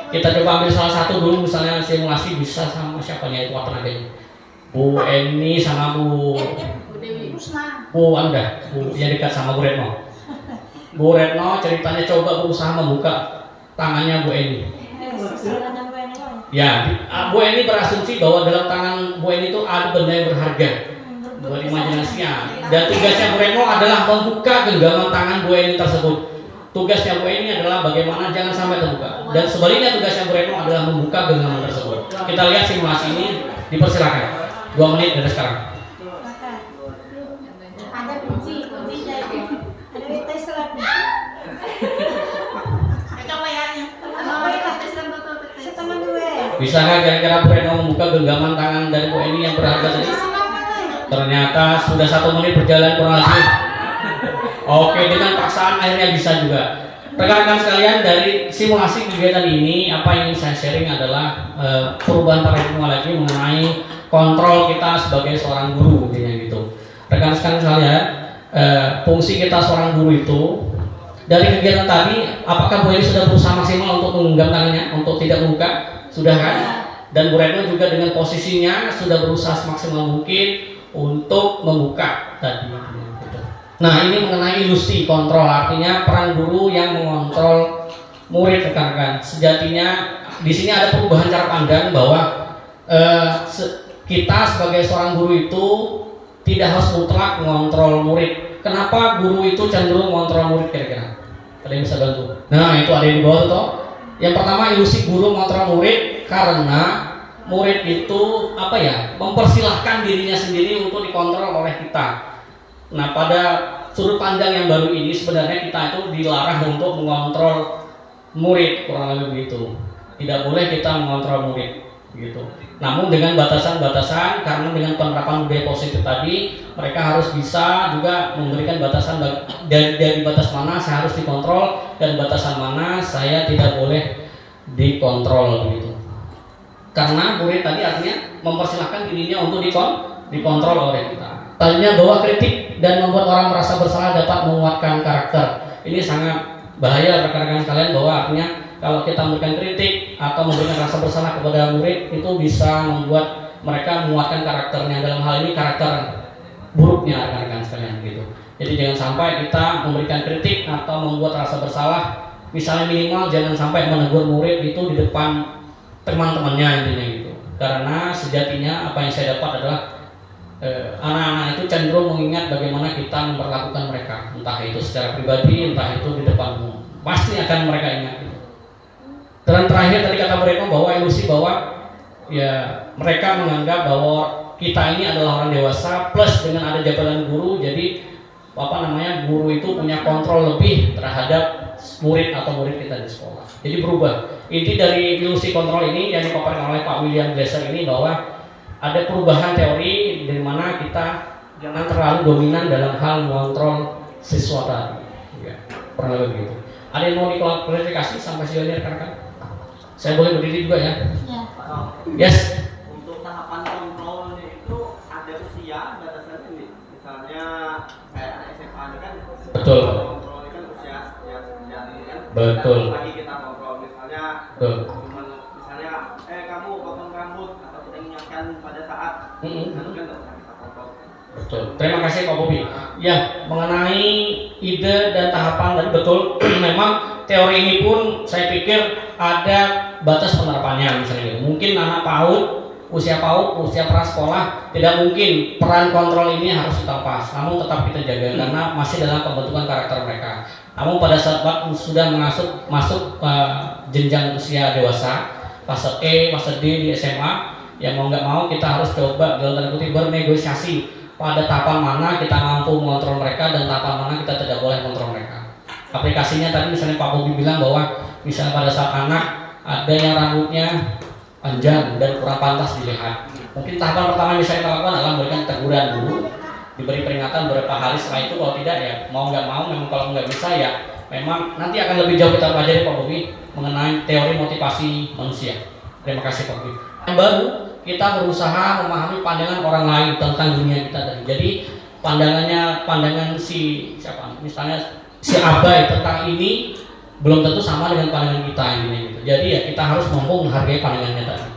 Kita coba ambil salah satu dulu, misalnya simulasi bisa sama siapa nih kuat tenaganya. Bu Eni sama Bu Anda, yang dekat sama Bu Retno. Bu Retno ceritanya coba berusaha membuka tangannya Bu Eni. Ya, Bu Eni berasumsi bahwa dalam tangan Bu Eni itu ada benda yang berharga buat imajinasinya. Dan tugasnya Bu Retno adalah membuka genggaman tangan Bu Eni tersebut. Tugasnya Bu Eni adalah bagaimana jangan sampai terbuka. Dan sebaliknya tugasnya Bu Retno adalah membuka genggaman tersebut. Kita lihat simulasi ini, dipersilakan. 2 menit dari sekarang. Ada kunci dari ada tes lagi. Coba ya. Setengah 2. Bisakah kira-kira Bu Retno membuka genggaman tangan dari Bu Eni yang berharga tadi? Ternyata sudah 1 menit berjalan kurang lebih. Oke, dengan paksaan akhirnya bisa juga. Rekan-rekan sekalian, dari simulasi kegiatan ini apa yang ingin saya sharing adalah perubahan paradigma lagi mengenai kontrol kita sebagai seorang guru, gitu. Rekan-rekan sekalian, fungsi kita seorang guru itu dari kegiatan tadi, apakah Bu Eni sudah berusaha maksimal untuk menggenggam tangannya, untuk tidak membuka? Sudah kan? Dan Bu Retno juga dengan posisinya sudah berusaha semaksimal mungkin untuk membuka tadi. Nah, ini mengenai ilusi kontrol, artinya peran guru yang mengontrol murid, rekan-rekan. Sejatinya di sini ada perubahan cara pandang bahwa kita sebagai seorang guru itu tidak harus mutlak mengontrol murid. Kenapa guru itu cenderung mengontrol murid kira-kira? Ada yang bisa bantu? Nah, itu ada yang di bawah toh. Yang pertama, ilusi guru mengontrol murid karena murid itu mempersilahkan dirinya sendiri untuk dikontrol oleh kita. Nah, pada sudut pandang yang baru ini sebenarnya kita itu dilarang untuk mengontrol murid, kurang lebih begitu. Tidak boleh kita mengontrol murid, gitu. Namun dengan batasan-batasan, karena dengan penerapan budaya positif tadi, mereka harus bisa juga memberikan batasan dari batas mana saya harus dikontrol dan batasan mana saya tidak boleh dikontrol, begitu. Karena murid tadi artinya mempersilahkan dirinya untuk dikontrol oleh kita. Tadinya bahwa kritik dan membuat orang merasa bersalah dapat menguatkan karakter. Ini sangat bahaya rekan-rekan sekalian, bahwa artinya kalau kita memberikan kritik atau memberikan rasa bersalah kepada murid itu bisa membuat mereka menguatkan karakternya. Dalam hal ini karakter buruknya rekan-rekan sekalian, gitu. Jadi jangan sampai kita memberikan kritik atau membuat rasa bersalah. Misalnya minimal jangan sampai menegur murid itu di depan teman-temannya, intinya gitu. Karena sejatinya apa yang saya dapat adalah anak-anak itu cenderung mengingat bagaimana kita memperlakukan mereka, entah itu secara pribadi, entah itu di depan umum. Pasti akan mereka ingat gitu. Dan terakhir tadi kata mereka bahwa ilusi bahwa ya mereka menganggap bahwa kita ini adalah orang dewasa, plus dengan ada jabatan guru, jadi guru itu punya kontrol lebih terhadap murid atau murid kita di sekolah. Jadi berubah. Inti dari ilusi kontrol ini yang dipaparkan oleh Pak William Glasser ini bahwa ada perubahan teori di mana kita jangan terlalu dominan dalam hal mengontrol siswa tadi. Ya, kurang lebih begitu. Ada yang mau diklarifikasi sampai sejauh ini rekan-rekan? Saya boleh berdiri juga ya? Yes. Untuk tahapan kontrolnya itu ada usia batasannya nih. Misalnya kayak SMA kan. Betul. Kontrol kan usia yang ini kan. Betul. Lagi kita kontrol misalnya. Betul. Misalnya kamu potong rambut atau kita ingatkan pada saat itu kan nggak usah kita kontrol. Betul. Terima kasih Pak Bobi. Ya, mengenai ide dan tahapan tadi betul. Memang teori ini pun saya pikir ada batas penerapannya, misalnya gitu. Mungkin anak PAUD, usia prasekolah, tidak mungkin peran kontrol ini harus kita lepas. Namun tetap kita jaga karena masih dalam pembentukan karakter mereka. Namun pada saat sudah masuk jenjang usia dewasa, fase E, fase D di SMA, ya mau nggak mau kita harus coba dalam tanda kutip bernegosiasi pada tahapan mana kita mampu mengontrol mereka dan tahapan mana kita tidak boleh kontrol mereka. Aplikasinya tadi misalnya Pak Bobi bilang bahwa misalnya pada saat anak ada yang rambutnya panjang dan kurang pantas dilihat, mungkin tahapan pertama yang bisa kita lakukan adalah memberikan teguran dulu, diberi peringatan beberapa hari. Setelah itu kalau tidak ya mau nggak mau, memang kalau nggak bisa ya memang nanti akan lebih jauh kita pelajari Pak Bobi mengenai teori motivasi manusia. Terima kasih Pak Bobi. Yang baru kita berusaha memahami pandangan orang lain tentang dunia kita tadi. Jadi pandangan si siapa misalnya si abai tentang ini belum tentu sama dengan pandangan kita ini gitu. Jadi ya kita harus mampu menghargai pandangannya tadi.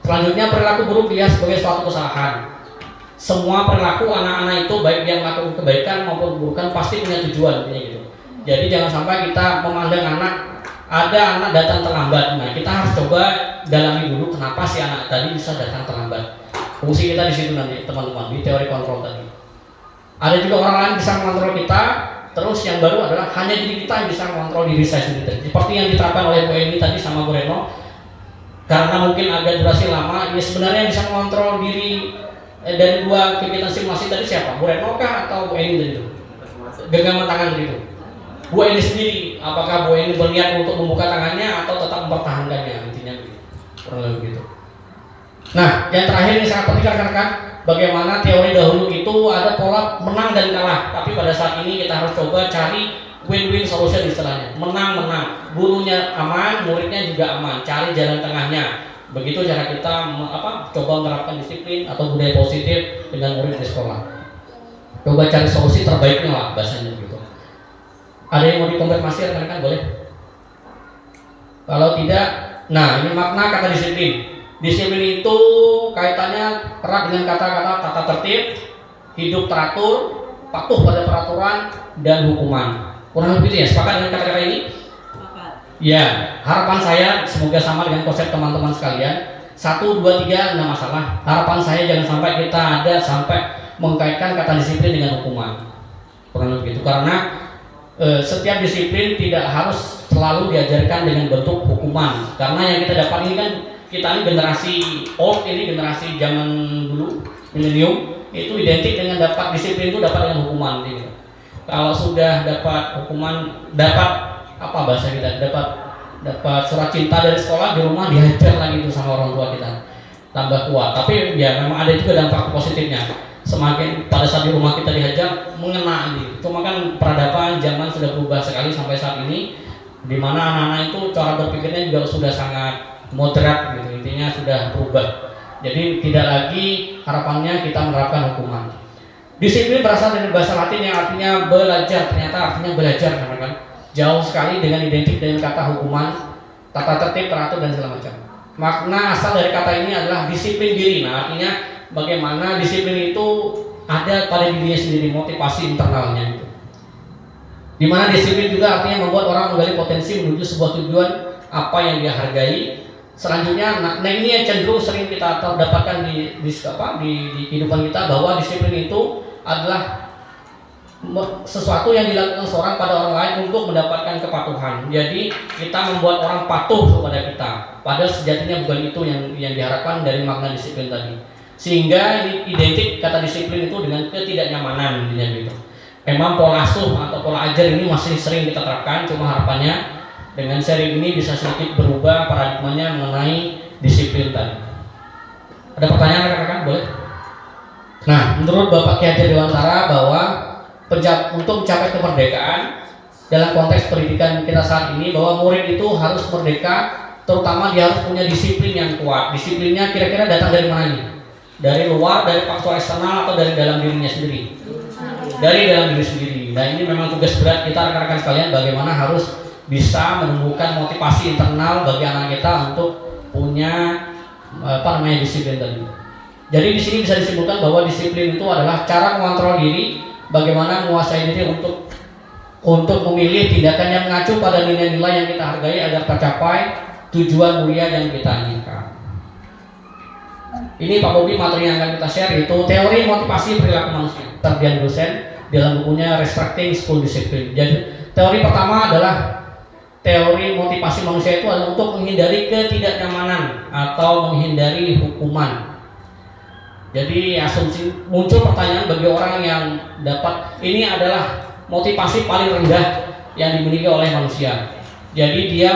Selanjutnya perilaku buruk dia sebagai suatu kesalahan. Semua perilaku anak-anak itu baik dia melakukan kebaikan maupun keburukan pasti punya tujuan gitu. Jadi jangan sampai kita memandang ada anak datang terlambat. Nah, kita harus coba dalami dulu kenapa si anak tadi bisa datang terlambat. Fungsi kita di situ nanti teman-teman di teori kontrol tadi. Ada juga orang lain bisa mengontrol kita. Terus yang baru adalah hanya diri kita yang bisa mengontrol diri saya sendiri. Seperti yang diterapkan oleh Bu Eni tadi sama Bu Retno. Karena mungkin agak durasi lama, ya sebenarnya yang bisa mengontrol diri dari dua kegiatan simulasi tadi siapa? Bu Retno kah atau Bu Eni tadi itu? Genggaman tangan tadi itu. Bu Eni sendiri, apakah Bu Eni berniat untuk membuka tangannya atau tetap mempertahankannya intinya begitu. kurang lebih begitu. Nah, yang terakhir ini sangat penting rekan-rekan, bagaimana teori dahulu itu ada pola menang dan kalah, tapi pada saat ini kita harus coba cari win-win solution istilahnya, menang-menang, gurunya aman, muridnya juga aman, cari jalan tengahnya. Begitu cara kita coba menerapkan disiplin atau budaya positif dengan murid di sekolah. Coba cari solusi terbaiknya lah bahasanya gitu. Ada yang mau dikonfirmasi rekan-rekan boleh? Kalau tidak, nah ini makna kata disiplin. Disiplin itu kaitannya erat dengan kata-kata tata tertib, hidup teratur, patuh pada peraturan, dan hukuman. Kurang lebih itu ya, sepakat dengan kata-kata ini? Ya, harapan saya semoga sama dengan konsep teman-teman sekalian. 1, 2, 3 enggak masalah. Harapan saya jangan sampai kita ada sampai mengkaitkan kata disiplin dengan hukuman. Kurang lebih itu karena setiap disiplin tidak harus selalu diajarkan dengan bentuk hukuman. Karena yang kita dapat ini kan kita ini generasi old, ini generasi zaman dulu milenium itu identik dengan dapat disiplin itu dapat dengan hukuman gitu. Kalau sudah dapat hukuman, dapat apa bahasa kita, dapat surat cinta dari sekolah, di rumah dihajar lagi itu sama orang tua kita, tambah kuat. Tapi ya memang ada juga dampak positifnya, semakin pada saat di rumah kita dihajar mengena gitu. Cuma kan peradaban zaman sudah berubah sekali sampai saat ini, di mana anak-anak itu cara berpikirnya juga sudah sangat moderat gitu, intinya sudah berubah. Jadi tidak lagi harapannya kita menerapkan hukuman. Disiplin berasal dari bahasa Latin yang artinya belajar, ternyata artinya belajar kan? Jauh sekali dengan identik dengan kata hukuman, tata tertib, teratur dan segala macam. Makna asal dari kata ini adalah disiplin diri. Nah, artinya bagaimana disiplin itu ada pada dirinya sendiri, motivasi internalnya itu. Dimana disiplin juga artinya membuat orang menggali potensi menuju sebuah tujuan apa yang dia hargai. Selanjutnya, nah ini yang cenderung sering kita dapatkan di kehidupan kita, bahwa disiplin itu adalah sesuatu yang dilakukan seorang pada orang lain untuk mendapatkan kepatuhan. Jadi kita membuat orang patuh kepada kita, padahal sejatinya bukan itu yang diharapkan dari makna disiplin tadi. Sehingga identik kata disiplin itu dengan ketidaknyamanan gitu. Memang pola asuh atau pola ajar ini masih sering kita terapkan, cuma harapannya dengan seri ini bisa sedikit berubah paradigmanya mengenai disiplin tadi. Ada pertanyaan rekan-rekan boleh? Nah, menurut Bapak Ki Hajar Dewantara bahwa untuk mencapai kemerdekaan dalam konteks pendidikan kita saat ini, bahwa murid itu harus merdeka, terutama dia harus punya disiplin yang kuat. Disiplinnya kira-kira datang dari mana ini? Dari luar, dari faktor eksternal, atau dari dalam dirinya sendiri? Dari dalam diri sendiri. Nah, ini memang tugas berat kita rekan-rekan sekalian, bagaimana harus bisa menumbuhkan motivasi internal bagi anak kita untuk punya disiplin tadi. Jadi di sini bisa disimpulkan bahwa disiplin itu adalah cara mengontrol diri, bagaimana menguasai diri untuk memilih tindakan yang mengacu pada nilai-nilai yang kita hargai agar tercapai tujuan mulia yang kita inginkan. Ini Pak Bobi materi yang akan kita share, itu teori motivasi perilaku manusia terbian dosen dalam bukunya Restricting School Discipline. Jadi teori pertama adalah teori motivasi manusia itu adalah untuk menghindari ketidaknyamanan atau menghindari hukuman. Jadi asumsi muncul pertanyaan bagi orang yang dapat, ini adalah motivasi paling rendah yang dimiliki oleh manusia. Jadi dia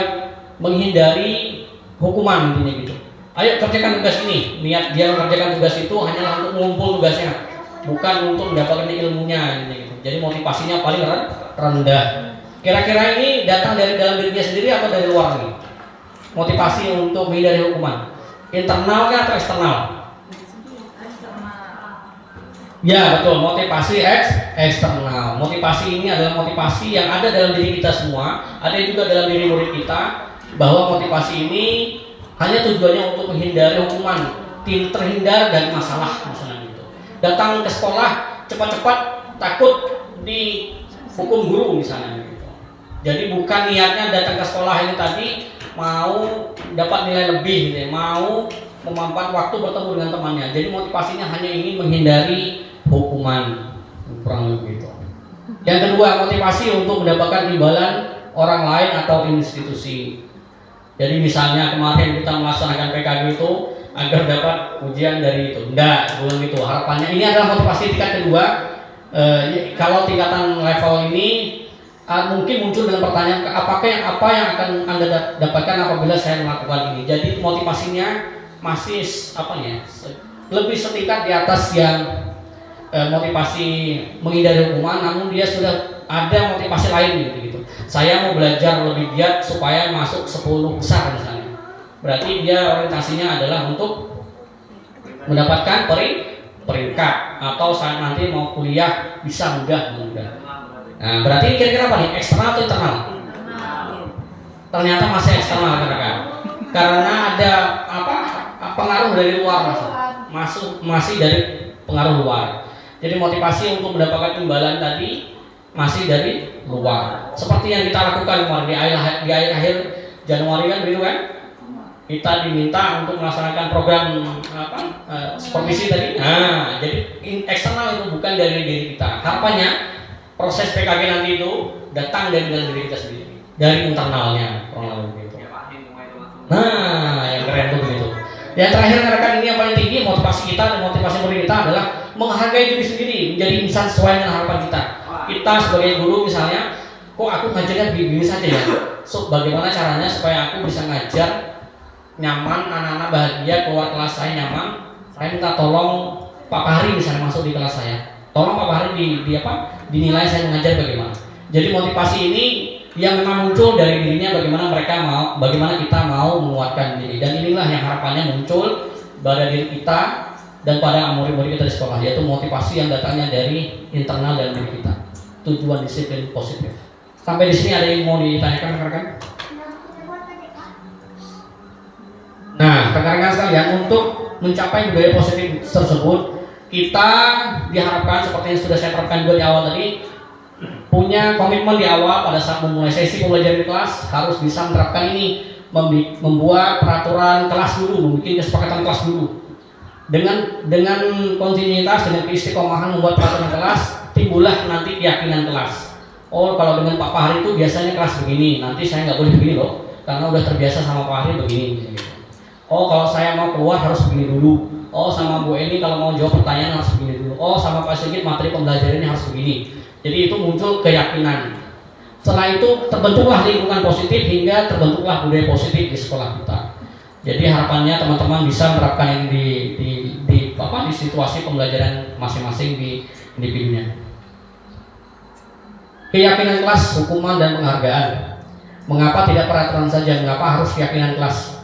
menghindari hukuman intinya gitu. Ayo kerjakan tugas ini. Niat dia mengerjakan tugas itu hanyalah untuk mengumpul tugasnya, bukan untuk mendapatkan ilmunya gitu. Jadi motivasinya paling rendah. Kira-kira ini datang dari dalam dirinya sendiri atau dari luar nih? Motivasi untuk menghindari hukuman internal kah atau eksternal? Ya betul, motivasi eksternal. Motivasi ini adalah motivasi yang ada dalam diri kita semua, ada juga dalam diri murid kita, bahwa motivasi ini hanya tujuannya untuk menghindari hukuman, terhindar dari masalah misalnya gitu. Datang ke sekolah cepat-cepat takut dihukum guru misalnya gitu. Jadi bukan niatnya datang ke sekolah ini tadi mau dapat nilai lebih gitu, mau memanfaatkan waktu bertemu dengan temannya. Jadi motivasinya hanya ingin menghindari hukuman, kurang lebih gitu. Yang kedua, motivasi untuk mendapatkan imbalan orang lain atau institusi. Jadi misalnya kemarin kita melaksanakan PKG itu agar dapat ujian dari itu. Enggak, belum gitu. Harapannya ini adalah motivasi tingkat kedua. Kalau tingkatan level ini mungkin muncul dalam pertanyaan apa yang akan Anda dapatkan apabila saya melakukan ini. Jadi motivasinya masih lebih setingkat di atas yang motivasi menghindari hukuman, namun dia sudah ada motivasi lain gitu. Saya mau belajar lebih giat supaya masuk 10 besar misalnya. Berarti dia orientasinya adalah untuk mendapatkan peringkat, atau saat nanti mau kuliah bisa mudah. Nah, berarti kira-kira apa nih? Eksternal atau internal? Ternyata masih eksternal kan? Karena ada pengaruh dari luar masih dari pengaruh luar. Jadi motivasi untuk mendapatkan imbalan tadi masih dari luar. Seperti yang kita lakukan kemarin di akhir Januari kan begitu kan? Kita diminta untuk melaksanakan program supervisi tadi. Nah, jadi eksternal itu bukan dari diri kita. Harapannya proses PKG nanti itu datang dari dalam diri kita sendiri, dari internalnya, gitu. Nah, yang keren tuh begitu. Yang terakhir rekan ini yang paling tinggi motivasi kita dan motivasi murid kita adalah menghargai diri sendiri, menjadi insan sesuai dengan harapan kita. Kita sebagai guru misalnya, kok aku ngajarnya begini saja ya? So, bagaimana caranya supaya aku bisa ngajar nyaman, anak-anak bahagia, keluar kelas saya nyaman? Saya minta tolong Pak Fahri misalnya masuk di kelas saya. Tolong Pak Fahri dinilai saya mengajar bagaimana. Jadi motivasi ini yang memang muncul dari dirinya, bagaimana kita mau menguatkan diri, dan inilah yang harapannya muncul pada diri kita dan pada murid-murid kita di sekolah, yaitu motivasi yang datangnya dari internal dan diri kita, tujuan disiplin positif. Sampai di sini ada yang mau ditanyakan rekan-rekan? Nah, rekan-rekan sekalian, untuk mencapai budaya positif tersebut, kita diharapkan seperti yang sudah saya terapkan juga di awal tadi, punya komitmen di awal pada saat memulai sesi pembelajaran di kelas, harus bisa menerapkan ini, membuat peraturan kelas dulu, membuat kesepakatan kelas dulu. Dengan kontinuitas, dengan keistiqomahan membuat peraturan kelas, timbullah nanti keyakinan kelas. Oh, kalau dengan Pak Fahri itu biasanya kelas begini, nanti saya nggak boleh begini loh, karena udah terbiasa sama Pak Fahri begini. Oh, kalau saya mau keluar harus begini dulu. Oh, sama Bu Eni kalau mau jawab pertanyaan harus begini dulu. Oh, sama Pak Sigit materi pembelajarannya harus begini. Jadi itu muncul keyakinan. Setelah itu terbentuklah lingkungan positif hingga terbentuklah budaya positif di sekolah kita. Jadi harapannya teman-teman bisa menerapkan ini di situasi pembelajaran masing-masing di individunya. Keyakinan kelas, hukuman dan penghargaan. Mengapa tidak peraturan saja? Mengapa harus keyakinan kelas?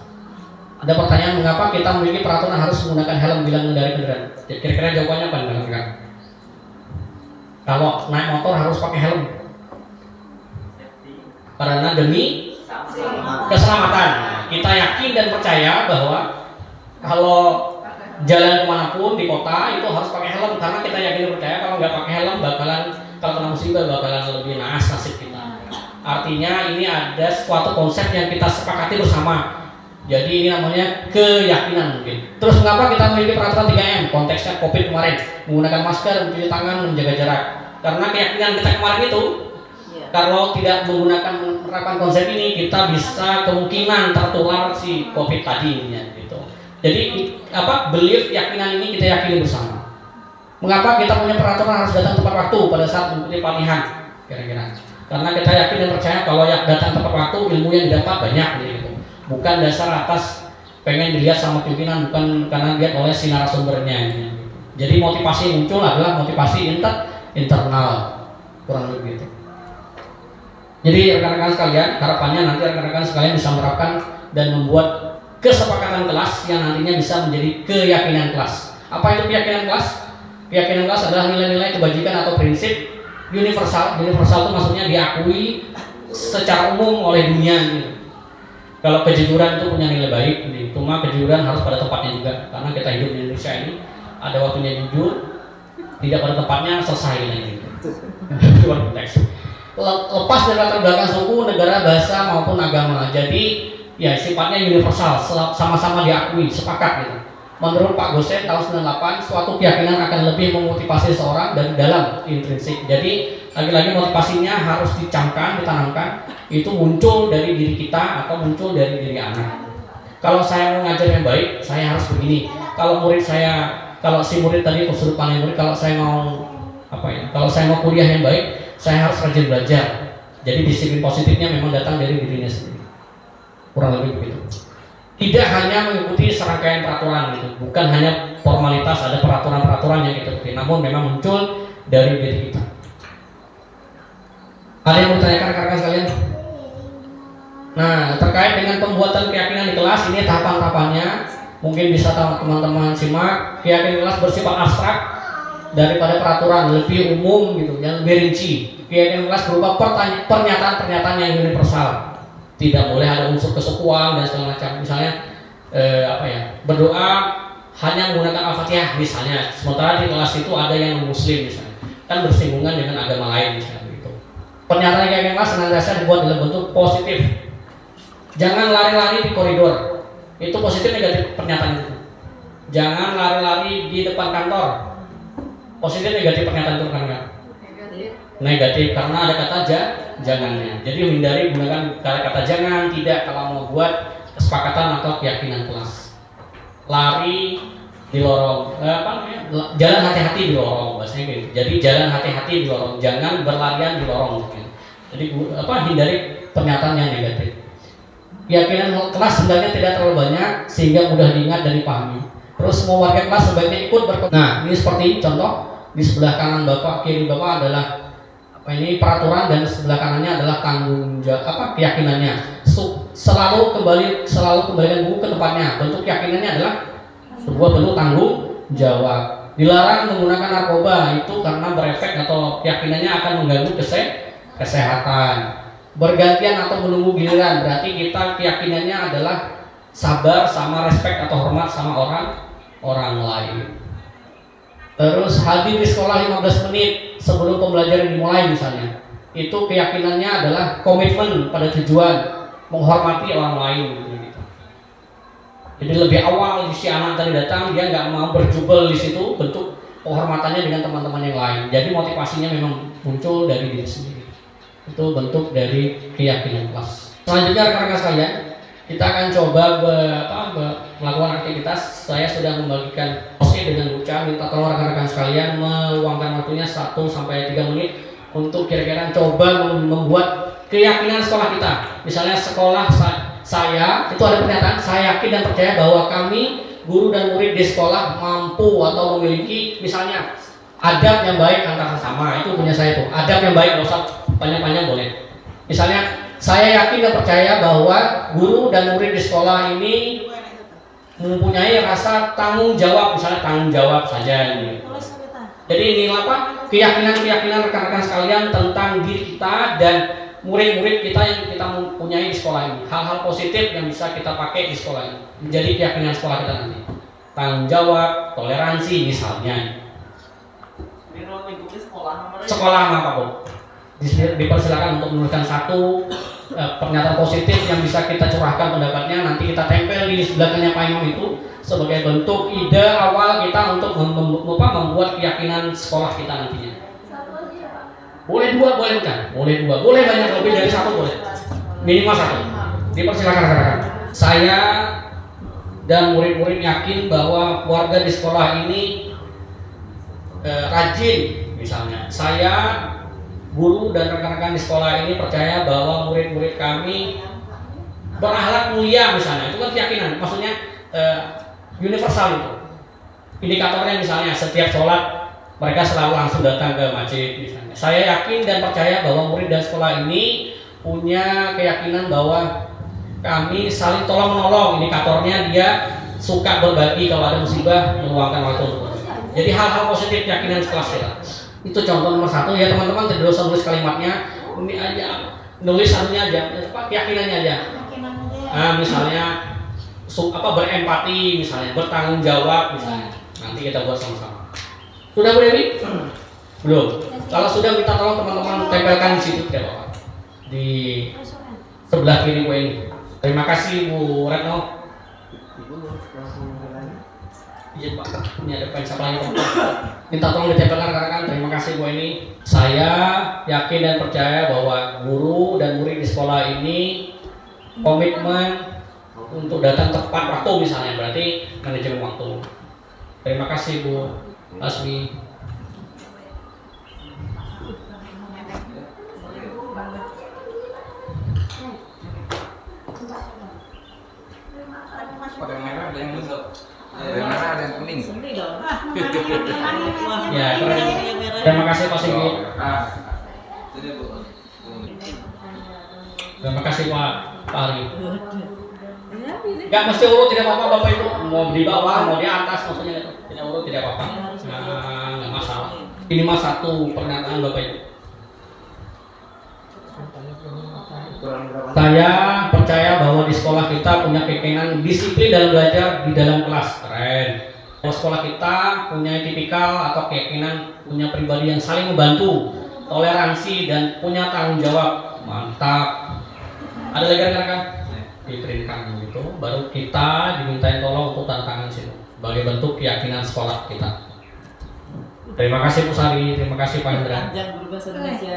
Ada pertanyaan, mengapa kita memiliki peraturan harus menggunakan helm bila mengendarai kendaraan? Kira-kira jawabannya apa nih? Kalau naik motor harus pakai helm karena demi keselamatan. Kita yakin dan percaya bahwa kalau jalan kemanapun di kota itu harus pakai helm, karena kita yakin dan percaya kalau nggak pakai helm kalau kena musibah bakalan lebih naas nasib kita. Artinya ini ada suatu konsep yang kita sepakati bersama. Jadi ini namanya keyakinan mungkin. Terus mengapa kita memiliki peraturan 3M? Konteksnya COVID kemarin, menggunakan masker, mencuci tangan, menjaga jarak. Karena keyakinan kita kemarin itu, kalau tidak menerapkan konsep ini, kita bisa kemungkinan tertular si COVID tadi, gitu. Jadi belief keyakinan ini kita yakini bersama. Mengapa kita punya peraturan harus datang tepat waktu pada saat mengikuti pelatihan? Kira-kira. Karena kita yakin dan percaya kalau yang datang tepat waktu, ilmu yang didapat banyak, gitu. Bukan dasar atas pengen dilihat sama pimpinan, bukan karena dilihat oleh si narasumbernya. Jadi motivasi muncul adalah motivasi internal, kurang lebih itu. Jadi rekan-rekan sekalian, harapannya nanti rekan-rekan sekalian bisa menerapkan dan membuat kesepakatan kelas yang nantinya bisa menjadi keyakinan kelas. Apa itu keyakinan kelas? Keyakinan kelas adalah nilai-nilai kebajikan atau prinsip universal. Universal itu maksudnya diakui secara umum oleh dunia, gitu. Kalau kejujuran itu punya nilai baik, cuma kejujuran harus pada tempatnya juga, karena kita hidup di Indonesia ini ada waktunya jujur, tidak pada tempatnya selesai gitu. Lepas dari latar belakang suku, negara, bahasa maupun agama. Jadi ya sifatnya universal, sama-sama diakui, sepakat gitu. Menurut Pak Gosen tahun 98, suatu keyakinan akan lebih memotivasi seorang dari dalam intrinsik. Jadi lagi-lagi motivasinya harus dicamkan, ditanamkan. Itu muncul dari diri kita atau muncul dari diri anak. Kalau saya mau ngajar yang baik, saya harus begini. Kalau si murid tadi sudut pandang murid, kalau saya mau kuliah yang baik, saya harus rajin belajar. Jadi disiplin positifnya memang datang dari dirinya sendiri. Kurang lebih begitu. Tidak hanya mengikuti serangkaian peraturan gitu, bukan hanya formalitas ada peraturan-peraturan yang kita ikuti, namun memang muncul dari diri kita. Ada yang mau ditanyakan rekan-rekan sekalian? Nah, terkait dengan pembuatan keyakinan di kelas, ini tahapan-tahapannya. Mungkin bisa teman-teman simak. Keyakinan kelas bersifat abstrak daripada peraturan, lebih umum gitu, yang lebih rinci. Keyakinan kelas berupa pernyataan-pernyataan yang universal. Tidak boleh ada unsur kesukuan dan segala macam. Misalnya berdoa hanya menggunakan Al-Fatihah misalnya. Sementara di kelas itu ada yang muslim misalnya, kan bersinggungan dengan agama lain misalnya begitu. Pernyataan keyakinan kelas senantiasa dibuat dalam bentuk positif. Jangan lari-lari di koridor. Itu positif negatif pernyataan itu. Jangan lari-lari di depan kantor. Positif negatif pernyataan itu kan? Negatif karena ada kata jangannya. Jadi hindari gunakan kata jangan, tidak kalau mau buat kesepakatan atau keyakinan kelas. Lari di lorong, jalan hati-hati di lorong bahasanya gitu. Jadi jalan hati-hati di lorong, jangan berlarian di lorong. Jadi hindari pernyataan yang negatif. Keyakinan kelas sebenarnya tidak terlalu banyak sehingga mudah diingat dan dipahami. Terus semua warga kelas sebaiknya ikut Nah, ini seperti contoh di sebelah kanan Bapak, kiri Bapak adalah ini peraturan dan sebelah kanannya adalah tanggung jawab keyakinannya. Selalu kembalikan buku ke tempatnya. Bentuk keyakinannya adalah sebuah bentuk tanggung jawab. Dilarang menggunakan narkoba itu karena berefek atau keyakinannya akan mengganggu kesehatan. Bergantian atau menunggu giliran berarti kita keyakinannya adalah sabar sama respect atau hormat sama orang lain. Terus hadir di sekolah 15 menit sebelum pembelajaran dimulai misalnya. Itu keyakinannya adalah komitmen pada tujuan menghormati orang lain gitu. Jadi lebih awal si anak tadi datang, dia nggak mau berjubel di situ, bentuk penghormatannya dengan teman-teman yang lain. Jadi motivasinya memang muncul dari diri sendiri. Itu bentuk dari keyakinan kelas. Selanjutnya rekan-rekan sekalian, kita akan coba melakukan aktivitas. Saya sudah membagikan posi dengan Buca, minta tolong rekan-rekan sekalian meluangkan waktunya 1-3 menit untuk kira-kira coba membuat keyakinan sekolah kita. Misalnya sekolah saya itu ada pernyataan, saya yakin dan percaya bahwa kami guru dan murid di sekolah mampu atau memiliki misalnya adab yang baik antar sesama. Itu punya saya tuh, adab yang baik, nggak usah panjang-panjang boleh. Misalnya saya yakin dan percaya bahwa guru dan murid di sekolah ini mempunyai rasa tanggung jawab, misalnya tanggung jawab saja ini. Jadi ini apa? Keyakinan rekan-rekan sekalian tentang diri kita dan murid-murid kita yang kita mempunyai di sekolah ini. Hal-hal positif yang bisa kita pakai di sekolah ini. Menjadi keyakinan sekolah kita nanti. Tanggung jawab, toleransi misalnya. Sekolah apapun. Dipersilakan untuk menuliskan satu pernyataan positif yang bisa kita curahkan pendapatnya, nanti kita tempel di sebelahnya payung itu sebagai bentuk ide awal kita untuk membuat keyakinan sekolah kita nantinya. Boleh 2, boleh bukan? Boleh 2, boleh banyak, lebih dari 1 boleh. Minimal 1. Dipersilakan rekan-rekan. Saya dan murid-murid yakin bahwa warga di sekolah ini rajin misalnya. Saya guru dan rekan-rekan di sekolah ini percaya bahwa murid-murid kami berakhlak mulia misalnya. Itu kan keyakinan, maksudnya universal itu. Indikatornya misalnya setiap sholat mereka selalu langsung datang ke masjid misalnya. Saya yakin dan percaya bahwa murid dan sekolah ini punya keyakinan bahwa kami saling tolong menolong. Indikatornya dia suka berbagi kalau ada musibah, meluangkan waktu. Jadi hal-hal positif keyakinan sekelas kita. Itu contoh nomor 1 ya teman-teman, tidak usah nulis kalimatnya, ini aja, nulis satunya aja, keyakinannya aja. Misalnya berempati misalnya, bertanggung jawab misalnya. Nanti kita buat sama-sama. Sudah Bu Dewi? Belum. Kalau sudah minta tolong teman-teman tempelkan di situ tidak apa-apa. Di sebelah kiri Bu ini. Terima kasih Bu Retno. Iya Pak, ini ada pengen siapa lagi Pak? Minta tolong ditempelkan rekan-rekan. Terima kasih Bu ini. Saya yakin dan percaya bahwa guru dan murid di sekolah ini komitmen untuk datang tepat waktu misalnya, berarti manajemen waktu. Terima kasih Bu Asmi. Ya, keren. Terima kasih Pak Sigit. Terima kasih Pak Ari. Enggak mesti urut, tidak apa-apa Bapak Ibu. Mau di bawah, mau di atas, maksudnya itu. Tidak urut, tidak apa-apa. Nah, nggak masalah. Ini mah satu pernyataan Bapak Ibu. Saya percaya bahwa di sekolah kita punya keyakinan disiplin dalam belajar di dalam kelas. Keren. Kalau sekolah kita punya tipikal atau keyakinan punya pribadi yang saling membantu, toleransi dan punya tanggung jawab. Mantap. Ada lagi rekan-rekan? Diperinkan gitu. Baru kita dimintain tolong untuk tanda tangan situ sebagai bentuk keyakinan sekolah kita. Terima kasih Bu Sari, terima kasih Pak Hendra. Ajang berbahasa Indonesia.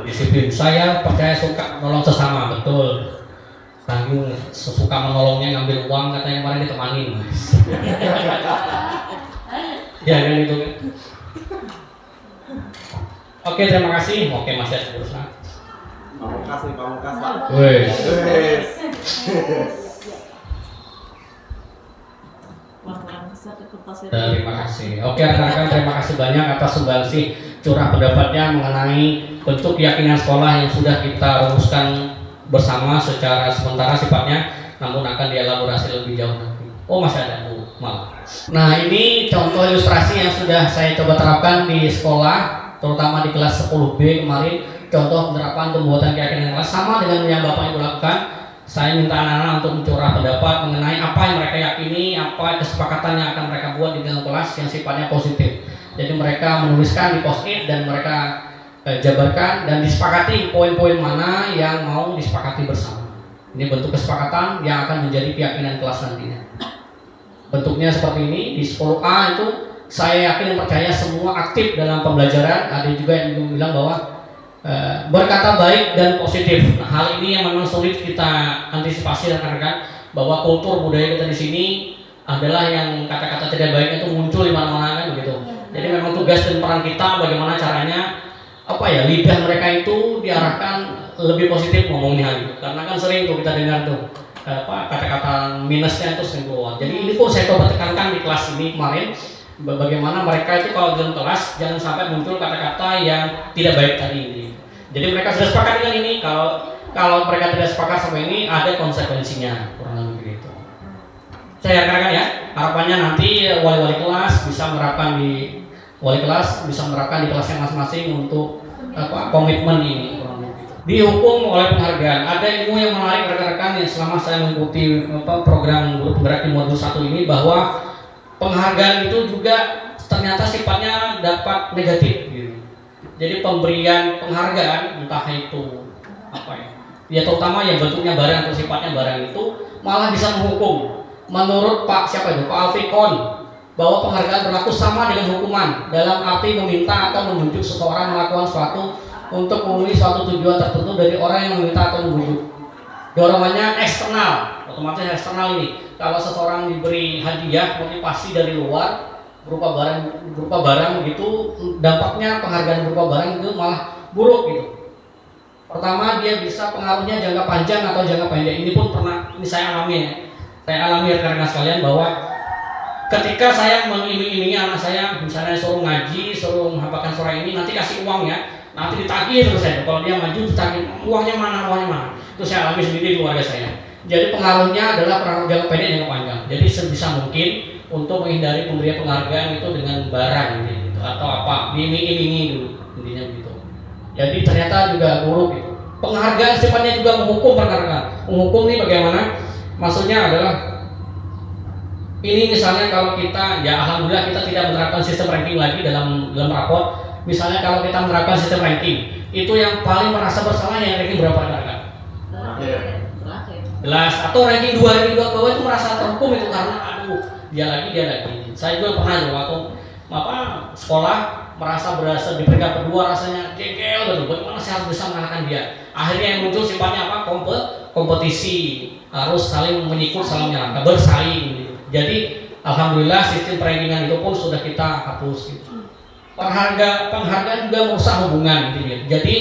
Disiplin. Saya percaya suka menolong sesama, betul. Tanggung sesuka menolongnya, ngambil uang katanya kemarin ditemanin. Ya kan itu. Oke, terima kasih. Oke, masih ada urusan. Pamungkas nih, pamungkas Pak. Wes. Terima kasih. Oke rekan-rekan, terima kasih banyak atas sumbangsih curah pendapatnya mengenai bentuk keyakinan sekolah yang sudah kita rumuskan bersama secara sementara sifatnya, namun akan dielaborasi lebih jauh nanti. Oh masih ada Bu, maaf. Nah ini contoh ilustrasi yang sudah saya coba terapkan di sekolah, terutama di kelas 10B kemarin. Contoh penerapan pembuatan keyakinan kelas sama dengan yang Bapak Ibu lakukan. Saya minta anak-anak untuk mencurah pendapat mengenai apa yang mereka yakini, apa kesepakatan yang akan mereka buat di dalam kelas yang sifatnya positif. Jadi mereka menuliskan di post-it dan mereka jabarkan dan disepakati poin-poin mana yang mau disepakati bersama. Ini bentuk kesepakatan yang akan menjadi keyakinan kelas nantinya. Bentuknya seperti ini. Di 10A itu saya yakin dan percaya semua aktif dalam pembelajaran. Ada juga yang bilang bahwa berkata baik dan positif. Nah, hal ini yang memang sulit kita antisipasi rekan-rekan, bahwa kultur budaya kita di sini adalah yang kata-kata tidak baiknya itu muncul di mana-mana kan begitu. Jadi memang tugas dan peran kita bagaimana caranya lidah mereka itu diarahkan lebih positif ngomongnya gitu. Karena kan sering tuh kita dengar tuh kata-kata minusnya itu sering keluar. Jadi ini pun saya coba tekankan di kelas ini kemarin, bagaimana mereka itu kalau dalam kelas jangan sampai muncul kata-kata yang tidak baik tadi ini. Jadi mereka sudah sepakat dengan ini, kalau mereka tidak sepakat sama ini ada konsekuensinya, kurang lebih begitu. Saya rekan-rekan ya, harapannya nanti wali-wali kelas bisa menerapkan di kelasnya masing-masing untuk komitmen ini, kurang lebih begitu. Dihukum oleh penghargaan. Ada ilmu yang menarik rekan-rekan yang selama saya mengikuti program guru penggerak di modul 1 ini, bahwa penghargaan itu juga ternyata sifatnya dapat negatif gitu. Jadi pemberian penghargaan entah itu ya terutama yang bentuknya barang atau sifatnya barang itu malah bisa menghukum. Menurut Pak Alfikon, bahwa penghargaan berlaku sama dengan hukuman dalam arti meminta atau membujuk seseorang melakukan sesuatu untuk memenuhi suatu tujuan tertentu dari orang yang meminta atau membujuk. Dorongannya eksternal, otomatis eksternal ini. Kalau seseorang diberi hadiah motivasi dari luar berupa barang begitu, dampaknya penghargaan berupa barang itu malah buruk gitu. Pertama, dia bisa pengaruhnya jangka panjang atau jangka pendek. Ini pun pernah saya alami ya. Saya alami rekan-rekan sekalian, bahwa ketika saya mengiming-imingi anak saya, misalnya suruh ngaji, suruh menghafalkan surah ini, nanti kasih uang ya, nanti ditagih terus saya. Kalau dia maju ditagih, uangnya mana. Itu saya alami sendiri di keluarga saya. Jadi pengaruhnya adalah pengaruh jangka pendek dan jangka panjang. Jadi sebisa mungkin untuk menghindari pemberian penghargaan itu dengan barang gitu, atau diiming-imingi dulu, intinya begitu. Jadi ternyata juga buruk gitu. Penghargaan sifatnya juga menghukum rekan-rekan. Menghukum ini bagaimana? Maksudnya adalah ini misalnya kalau kita, ya alhamdulillah kita tidak menerapkan sistem ranking lagi dalam raport. Misalnya kalau kita menerapkan sistem ranking, itu yang paling merasa bersalah yang ranking berapa rekan-rekan? Jelas. Atau ranking 2 bawah itu merasa terhukum itu karena dia lagi. Saya juga pernah waktu sekolah merasa berasa di peringkat kedua, rasanya jengkel gitu. Bagaimana saya harus bisa mengalahkan dia? Akhirnya yang muncul sifatnya kompetisi, harus saling menyikut, saling menyalahkan, bersaing gitu. Jadi alhamdulillah sistem perankingan itu pun sudah kita hapus gitu. Penghargaan juga merusak hubungan gitu. Jadi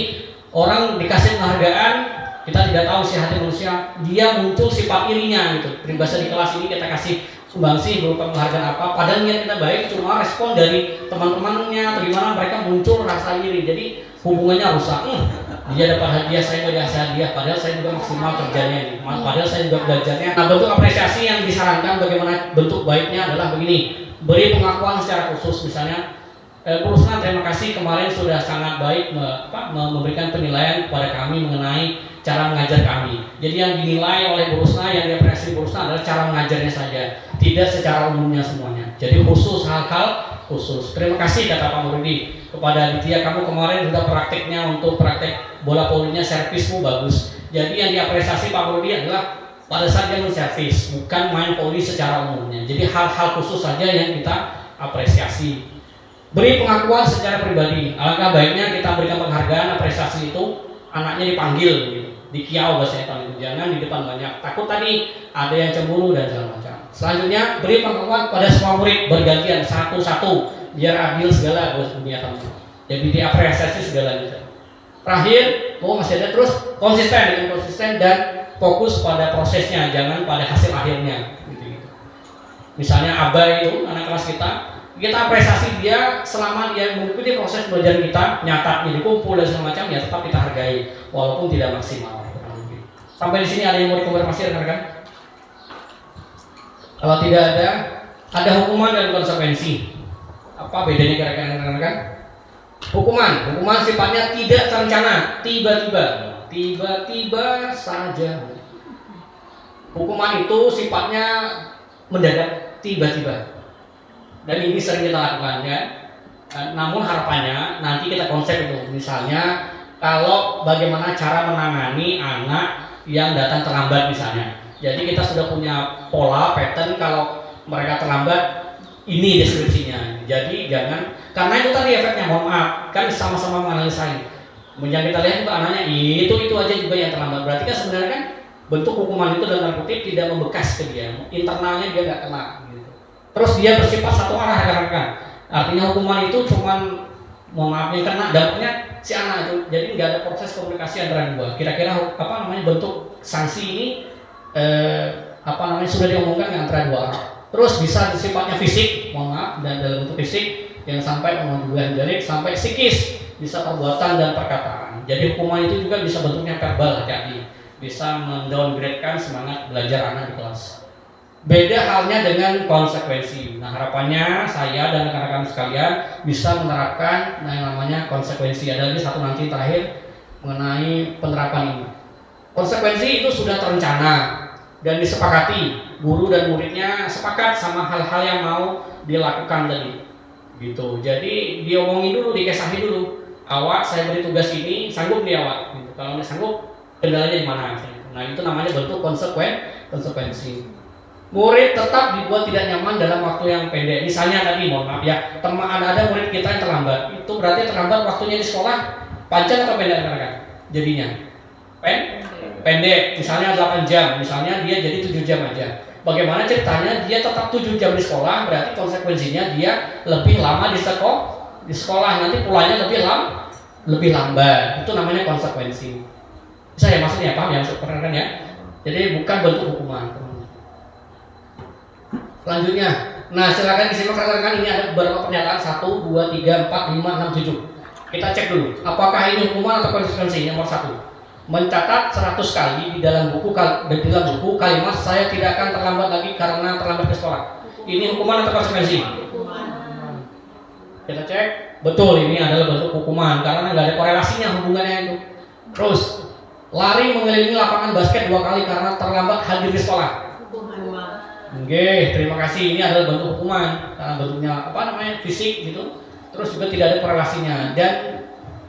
orang dikasih penghargaan, kita tidak tahu si hati manusia, dia muncul sifat irinya gitu. Peribahasa di kelas ini kita kasih sumbangsi berupa penghargaan apa, padahal niat kita baik, cuma respon dari teman-temannya atau gimana mereka muncul rasa iri, jadi hubungannya rusak. Dia dapat hadiah, saya nggak dikasih hadiah, padahal saya juga maksimal kerjanya ini, padahal saya juga belajarnya. Nah, bentuk apresiasi yang disarankan bagaimana bentuk baiknya adalah begini: beri pengakuan secara khusus, misalnya Bu Rusna, terima kasih kemarin sudah sangat baik memberikan penilaian kepada kami mengenai cara mengajar kami. Jadi yang dinilai oleh Bu Rusna, yang diapresiasi Bu Rusna adalah cara mengajarnya saja, tidak secara umumnya semuanya. Jadi khusus, hal-hal khusus. Terima kasih kata Pak Muridi kepada Aditya, kamu kemarin sudah prakteknya untuk praktek bola volinya, servismu bagus. Jadi yang diapresiasi Pak Muridi adalah pada saat dia menservis, bukan main voli secara umumnya. Jadi hal-hal khusus saja yang kita apresiasi. Beri pengakuan secara pribadi. Alangkah baiknya kita berikan penghargaan, apresiasi itu anaknya dipanggil gitu. Di kiau bahasanya paling, jangan di depan banyak. Takut tadi ada yang cemburu dan segala macam. Selanjutnya beri pengakuan pada semua murid bergantian satu-satu biar adil segala dunia kamu. Jadi diapresiasi segalanya. Terakhir, masih ada terus konsisten dan fokus pada prosesnya, jangan pada hasil akhirnya. Gitu. Misalnya Abai itu anak kelas kita apresiasi dia selama dia mengikuti proses belajar kita, nyata jadi kumpul dan segala macam, ya tetap kita hargai walaupun tidak maksimal. Sampai di sini ada yang mau dikonfirmasi rekan-rekan? Kalau tidak ada hukuman dan konsekuensi. Apa bedanya kira-kira rekan-rekan? Hukuman sifatnya tidak terencana, tiba-tiba saja. Hukuman itu sifatnya mendadak, tiba-tiba. Dan ini sering kita lakukan ya. Namun harapannya nanti kita konsep itu, misalnya kalau bagaimana cara menangani anak yang datang terlambat misalnya. Jadi kita sudah punya pola pattern, kalau mereka terlambat ini deskripsinya. Jadi jangan, karena itu tadi efeknya, mohon maaf, kan sama-sama menganalisain. Yang kita lihat itu anaknya itu aja juga yang terlambat. Berarti kan sebenarnya kan bentuk hukuman itu dalam kutip tidak membekas ke dia, internalnya dia nggak kena. Terus dia bersifat satu arah rekan-rekan. Artinya hukuman itu cuman mohon maaf yang kena dampaknya si anak itu. Jadi nggak ada proses komunikasi antara dua. Kira-kira bentuk sanksi ini sudah diomongkan dengan antara dua arah. Terus bisa sifatnya fisik, mohon maaf, dan dalam bentuk fisik yang sampai pemanggilan jalik sampai psikis, bisa perbuatan dan perkataan. Jadi hukuman itu juga bisa bentuknya verbal, hati-hati, bisa mendowngrade-kan semangat belajar anak di kelas. Beda halnya dengan konsekuensi. Nah, harapannya saya dan rekan-rekan sekalian bisa menerapkan yang namanya konsekuensi. Ada lagi satu nanti terakhir mengenai penerapan ini. Konsekuensi itu sudah terencana dan disepakati. Guru dan muridnya sepakat sama hal-hal yang mau dilakukan tadi. Gitu. Jadi diomongin dulu, dikesahin dulu. Awak saya beri tugas ini, sanggup nih awak. Gitu. Kalau nggak sanggup, kendalanya di mana? Nah, itu namanya bentuk konsekuensi. Murid tetap dibuat tidak nyaman dalam waktu yang pendek. Misalnya tadi, mohon maaf ya, ada murid kita yang terlambat. Itu berarti terlambat waktunya di sekolah panjang atau pendek kan? Jadinya pendek. Misalnya 8 jam, misalnya dia jadi 7 jam aja. Bagaimana ceritanya dia tetap 7 jam di sekolah, berarti konsekuensinya dia lebih lama di sekolah, nanti pulangnya lebih lambat. Itu namanya konsekuensi. Bisa ya maksudnya, paham ya maksudnya kan ya? Jadi bukan bentuk hukuman. Selanjutnya, nah silakan disimak rekan-rekan, ini ada beberapa pernyataan 1, 2, 3, 4, 5, 6, 7. Kita cek dulu, apakah ini hukuman atau konsekuensi? Nomor 1, mencatat 100 kali di dalam buku kalimat saya tidak akan terlambat lagi karena terlambat ke sekolah. Ini hukuman atau konsekuensi? Kita cek, betul ini adalah bentuk hukuman karena nggak ada korelasinya hubungannya itu. Terus, lari mengelilingi lapangan basket 2 kali karena terlambat hadir di sekolah. Oke, terima kasih. Ini adalah bentuk hukuman karena bentuknya fisik gitu. Terus juga tidak ada korelasinya dan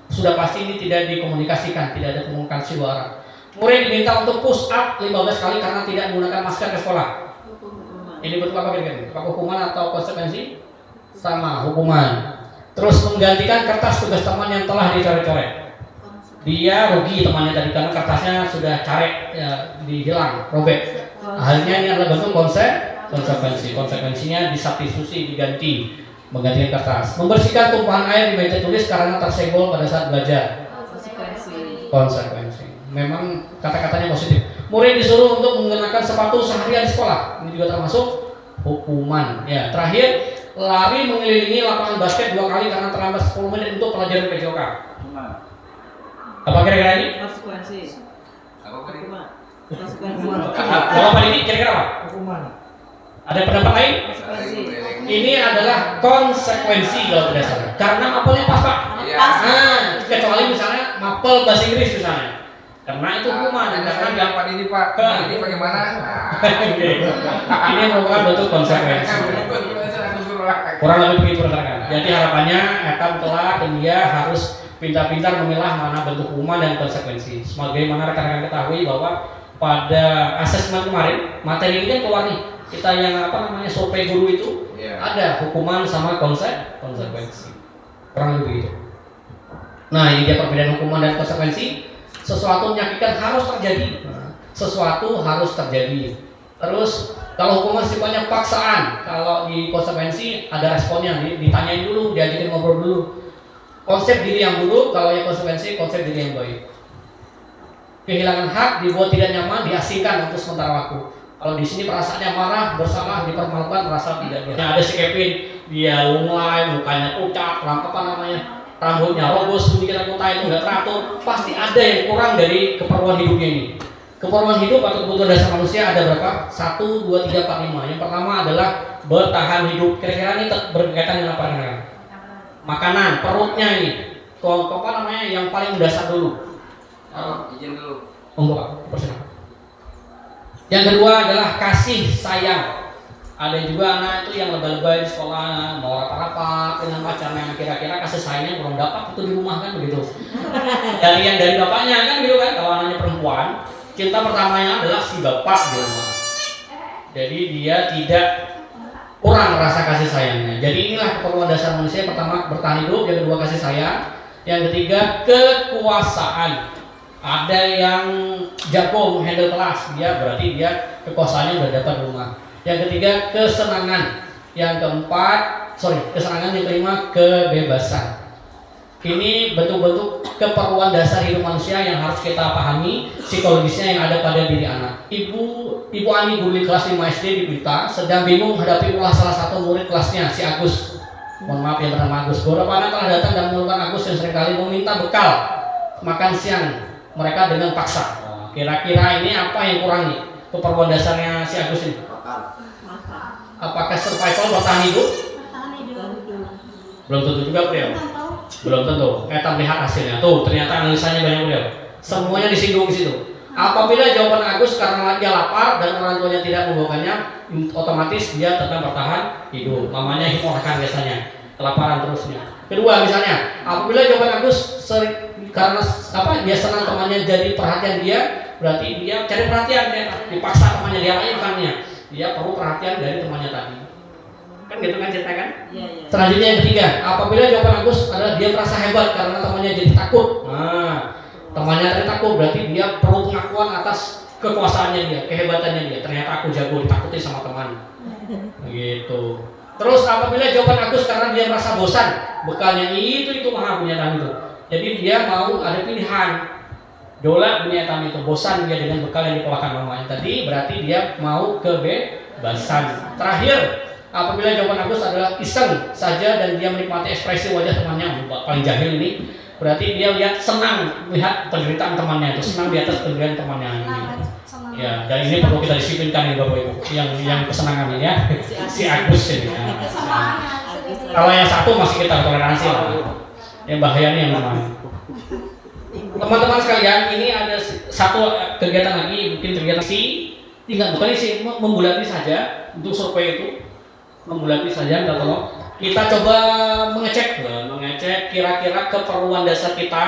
sudah pasti ini tidak dikomunikasikan, tidak ada komunikasi suara. Murid diminta untuk push up 15 kali karena tidak menggunakan masker ke sekolah. Ini bentuk apa kira-kira? Apakah hukuman atau konsekuensi? Sama, hukuman. Terus menggantikan kertas tugas teman yang telah dicoret-coret. Dia rugi temannya tadi karena kertasnya sudah caret, dihilang, robek. Akhirnya ini adalah bentuk konsekuensi. Konsekuensinya disubstitusi, diganti, menggantikan kertas. Membersihkan tumpahan air di meja tulis karena tersenggol pada saat belajar. Konsekuensi. Memang kata-katanya positif. Murid disuruh untuk menggunakan sepatu seharian di sekolah. Ini juga termasuk hukuman. Ya, terakhir lari mengelilingi lapangan basket 2 kali karena terlambat 10 menit untuk pelajaran PJOK. Apa kira-kira ini? Konsekuensi. Apa tadi? Konsekuensi. Kalau Pak Didi kira-kira apa? Hukuman. Ada pendapat lain? Konsekuensi. Ini adalah konsekuensi kalau berdasarkan. Karena mapelnya pas Pak. Iya. Nah, kecuali misalnya mapel bahasa Inggris misalnya. Karena itu hukuman. Karena Karena nggak Pak Didi Pak. Pak Didi bagaimana? ini merupakan bentuk konsekuensi. Kurang lebih begitu rekan-rekan. Jadi harapannya Etam kelak dan dia harus pintar-pintar memilah mana bentuk hukuman dan konsekuensi. Sebagaimana rekan-rekan ketahui bahwa pada asesmen kemarin materi ini kan keluar nih. Kita yang survei guru itu Iya. ada hukuman sama konsekuensi. Kurang lebih begitu. Nah, ini dia perbedaan hukuman dan konsekuensi. Sesuatu menyakitkan harus terjadi. Sesuatu harus terjadi. Terus kalau hukuman sifatnya paksaan, kalau di konsekuensi ada responnya, ditanyain dulu, diajakin ngobrol dulu. Konsep diri yang dulu, kalau yang konsekuensi konsep diri yang baik. Kehilangan hak, dibuat tidak nyaman, diasingkan untuk sementara waktu. Kalau di sini perasaannya marah, bersalah, dipermalukan, merasa tidak dia. Ada si Kevin, dia lunglai, mukanya pucat, rambutnya robos, pemikiran kota itu nggak teratur, pasti ada yang kurang dari keperluan hidupnya ini. Keperluan hidup atau kebutuhan dasar manusia ada berapa? 1, 2, 3, 4, 5. Yang pertama adalah bertahan hidup. Kira-kira ini berkaitan dengan apa? Makanan, perutnya ini. Yang paling mendasar dulu. Izin dulu. Pak, persilakan. Yang kedua adalah kasih sayang. Ada juga anak itu yang lebay-lebay di sekolah, mau rapat-rapat dengan pacarnya yang kira-kira kasih sayangnya kurang dapat itu di rumah kan begitu. Dari bapaknya kan gitu kan, kalau anaknya perempuan, cinta pertamanya adalah si bapak di rumah. Jadi dia tidak kurang rasa kasih sayangnya. Jadi inilah keperluan dasar manusia. Pertama bertahan hidup, yang kedua kasih sayang, yang ketiga kekuasaan. Ada yang jago handle kelas, dia berarti dia kekuasaannya udah dapat di rumah. Yang ketiga kesenangan, yang keempat kesenangan, yang kelima kebebasan. Ini bentuk-bentuk keperluan dasar hidup manusia yang harus kita pahami psikologisnya yang ada pada diri anak. Ibu Ani guru di kelas 5 SD di Blitar sedang bingung menghadapi ulah salah satu murid kelasnya, si Agus. Mohon maaf yang bernama Agus. Beberapa anak telah datang dan mengeluhkan Agus yang seringkali meminta bekal makan siang mereka dengan paksa. Kira-kira ini apa yang kurang nih keperluan dasarnya si Agus ini? Apakah survival bertahan hidup? Bertahan hidup. Belum tentu juga beliau. Belum tentu. Kita melihat hasilnya. Tuh ternyata analisanya banyak beliau. Semuanya disinggung di situ. Apabila jawaban Agus karena dia lapar dan orang tuanya tidak membawakannya, otomatis dia tetap bertahan hidup. Namanya hipokrekan biasanya. Kelaparan terusnya. Kedua misalnya, apabila jawaban Agus karena dia senang temannya jadi perhatian dia, berarti dia cari perhatian, dia dipaksa temannya, dia lainkannya, dia perlu perhatian dari temannya tadi. Kan gitu kan cerita kan? Iya. Selanjutnya yang ketiga, apabila jawaban Agus adalah dia merasa hebat karena temannya jadi takut. Nah, temannya tadi takut berarti dia perlu pengakuan atas kekuasaannya dia, kehebatannya dia. Ternyata aku jago, ditakuti sama teman. Gitu. Terus apabila jawaban Agus karena dia merasa bosan, bekalnya itu maha punya tahu itu. Jadi dia mau ada pilihan. Dola punya tahu itu, bosan dia dengan bekal yang dikeluarkan mamanya tadi, berarti dia mau kebebasan. Terakhir, apabila jawaban Agus adalah iseng saja dan dia menikmati ekspresi wajah temannya, paling jahil ini, berarti dia lihat senang melihat penderitaan temannya itu, senang di atas penderitaan temannya ini. Ya, dan ini perlu kita disiplinkan ya Bapak Ibu, yang kesenangan ini ya, si Agus ini. Ya. Kalau yang satu masih kita toleransi lah, yang bahaya nih yang mana? Teman-teman sekalian, ini ada satu kegiatan lagi, mungkin kegiatan bukan sih, membulati saja untuk survei itu, membulati saja, minta tolong. Kita coba mengecek kira-kira keperluan dasar kita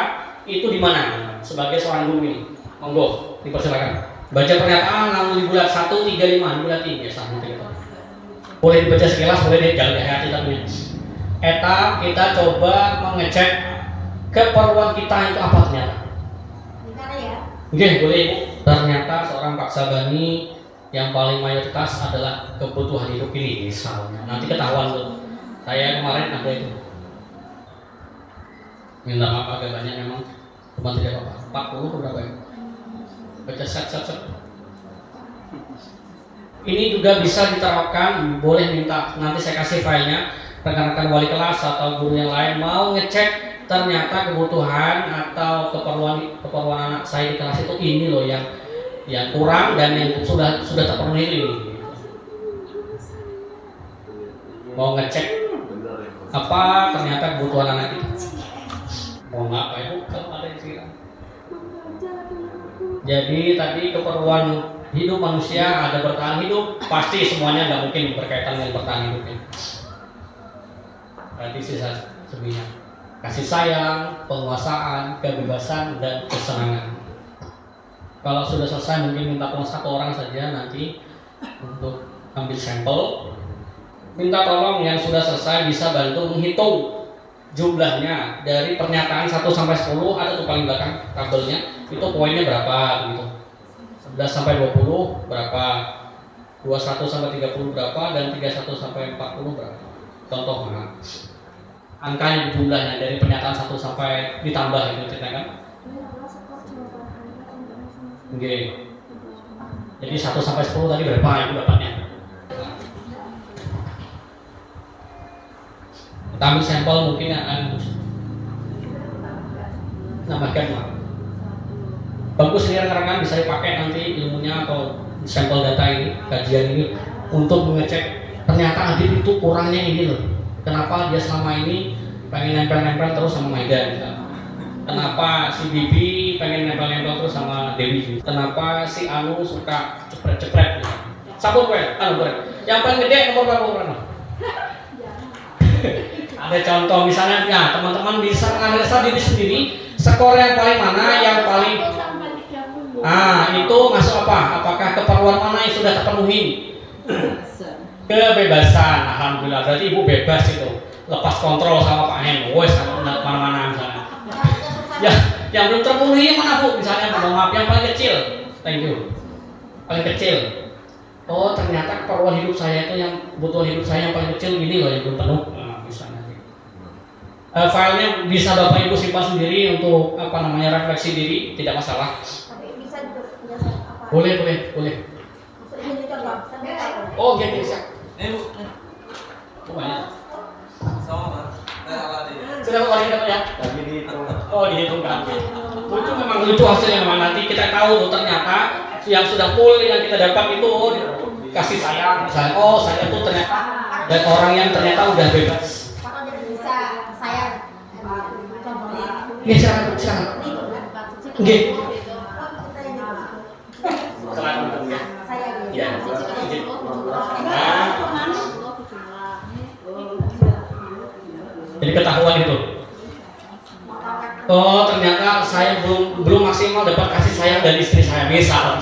itu di mana sebagai seorang guru ini. Monggo, dipersilakan. Baca pernyataan lalu di bulat 1, 3, 5, di bulat 3 biasa nanti kita. Boleh dibaca sekilas, boleh jangan dihayati tapi. Eta kita coba mengecek keperluan kita itu apa ternyata. Oke, boleh Ibu. Ternyata seorang Pak Sabani yang paling mayoritas adalah kebutuhan hidup ini misalnya. Nanti ketahuan tuh. Saya kemarin ada itu. Minta maaf agak banyak memang. Cuma tidak apa-apa. 40 berapa ya? Baca set. Ini juga bisa diterapkan, boleh minta nanti saya kasih filenya, rekan-rekan wali kelas atau guru yang lain mau ngecek ternyata kebutuhan atau keperluan anak saya di kelas itu ini loh yang kurang dan yang sudah terpenuhi ini. Mau ngecek apa ternyata kebutuhan anak itu. Mau nggak Pak Ibu kalau ada yang siram. Jadi tadi keperluan hidup manusia ada bertahan hidup, pasti semuanya nggak mungkin berkaitan dengan bertahan hidupnya. Berarti sisa sebenarnya kasih sayang, penguasaan, kebebasan dan kesenangan. Kalau sudah selesai mungkin minta tolong satu orang saja nanti untuk ambil sampel. Minta tolong yang sudah selesai bisa bantu menghitung jumlahnya dari pernyataan 1 sampai 10, ada tuh paling belakang tabelnya, itu poinnya berapa gitu. 11 sampai 20 berapa, 21 sampai 30 berapa, dan 31 sampai 40 berapa. Contoh angkanya jumlahnya dari pernyataan 1 sampai ditambah itu ceritakan. Oke. Jadi 1 sampai 10 tadi berapa itu dapatnya? Kita ambil sampel mungkin akan nambahkan lah. Bagus nih rekan-rekan, bisa dipakai nanti ilmunya atau sampel data ini, kajian ini untuk mengecek ternyata Adit itu kurangnya ini loh. Kenapa dia selama ini pengen nempel-nempel terus sama Maida misalnya. Kenapa si Bibi pengen nempel-nempel terus sama Dewi. Kenapa si Anu suka cepret-cepret gitu. Sabun gue, yang paling gede nomor berapa? Ada contoh misalnya, ya teman-teman bisa menganalisa diri sendiri, skor yang paling mana yang paling itu masuk apa? Apakah keperluan mana yang sudah terpenuhi? Kebebasan, alhamdulillah. Berarti ibu bebas itu, lepas kontrol sama Pak Hen, wes mana-mana misalnya. Ya, yang belum terpenuhi yang mana Bu? Misalnya, mohon maaf, yang paling kecil. Thank you. Paling kecil. Oh, ternyata keperluan hidup saya itu yang kebutuhan hidup saya yang paling kecil ini loh yang belum penuh. Filenya bisa Bapak Ibu simpan sendiri untuk refleksi diri, tidak masalah. Tapi bisa juga apa? Boleh. Maksudnya juga Bang, sampai tahu. Oh, gitu bisa. Bu. Oh, banyak. Sama, Sudah kali dapat ya? Lagi dihitung. Oh, dihitungkan. Lucu, memang lucu hasilnya memang. Nanti kita tahu tuh ternyata yang sudah full yang kita dapat itu kasih sayang misalnya. Oh, saya tuh ternyata dan orang yang ternyata udah bebas. Kalau jadi bisa saya contohnya. Nggih, silakan. Nggih. Silakan. Saya Iya. Jadi ketahuan itu. Oh, ternyata saya belum maksimal dapat kasih sayang dari istri saya misal.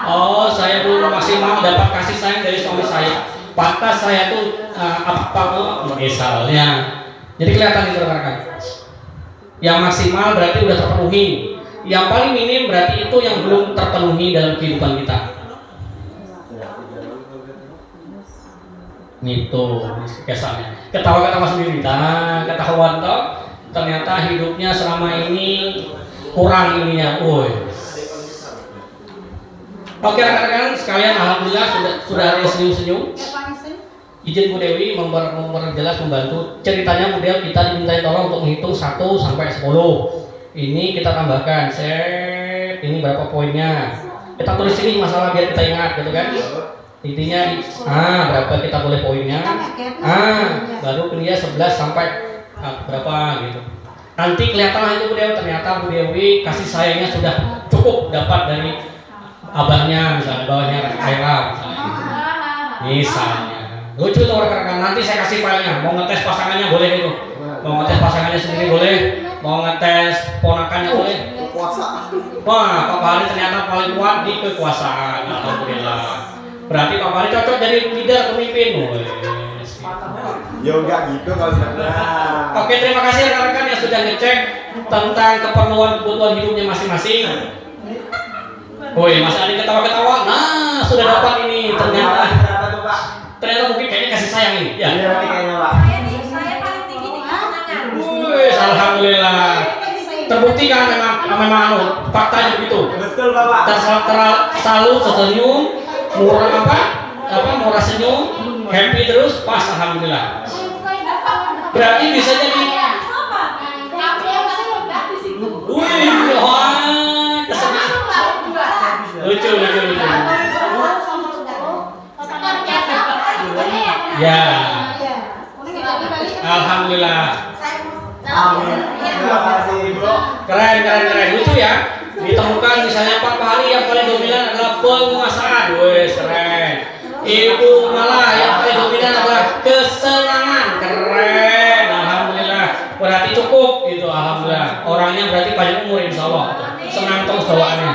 Oh, saya belum maksimal dapat kasih sayang dari suami saya. Pantas saya tuh misalnya. Jadi kelihatan itu rekan-rekan. Yang maksimal berarti udah terpenuhi. Yang paling minim berarti itu yang belum terpenuhi dalam kehidupan kita. Itu kesannya. Ketawa-ketawa sendiri. Nah, ketahuan toh ternyata hidupnya selama ini kurang ininya. Oke rekan-rekan sekalian, alhamdulillah sudah ada senyum-senyum. Izin Bu Dewi memperjelas membantu. Ceritanya Bu Dewi kita dimintai tolong untuk menghitung 1 sampai 10. Ini kita tambahkan. Ini berapa poinnya? Kita tulis ini masalah biar kita ingat gitu kan. Intinya berapa kita boleh poinnya. Baru dia 11 sampai berapa gitu. Nanti kelihatan itu Bu Dewi, ternyata Bu Dewi kasih sayangnya sudah cukup dapat dari abahnya misalnya, bawahnya Kaira misalnya. Lucu tuh rekan-rekan, nanti saya kasih filenya. Mau ngetes pasangannya boleh itu. Mau ngetes pasangannya sendiri boleh. Mau ngetes ponakannya boleh. Kekuasaan. Wah, Pak Fahri ternyata paling kuat di kekuasaan. Alhamdulillah. Berarti Pak Fahri cocok jadi leader pemimpin. Ya enggak gitu kalau sebenarnya. Oke, terima kasih rekan-rekan yang sudah ngecek tentang kebutuhan hidupnya masing-masing. Masih ada ketawa-ketawa. Nah, sudah dapat ini ternyata. Berapa tuh Pak? Ternyata mungkin kayaknya kasih sayang ini. Ya. Iya kayaknya Pak. Saya paling tinggi di kesenangan. Alhamdulillah. Terbukti kan memang faktanya begitu. Betul Bapak. Selalu tersenyum, murah senyum, happy terus, pas alhamdulillah. Berarti bisa jadi wih, wah, kesenangan. Lucu. Ya, alhamdulillah. Terima kasih bro. Keren, lucu ya. Ditemukan misalnya Pak Pali yang paling dominan adalah penguasaan, wes keren. Ibu malah yang paling dominan adalah kesenangan, keren. Alhamdulillah. Berarti cukup itu, alhamdulillah. Orangnya berarti panjang umur insya Allah. Senang terus bawaannya.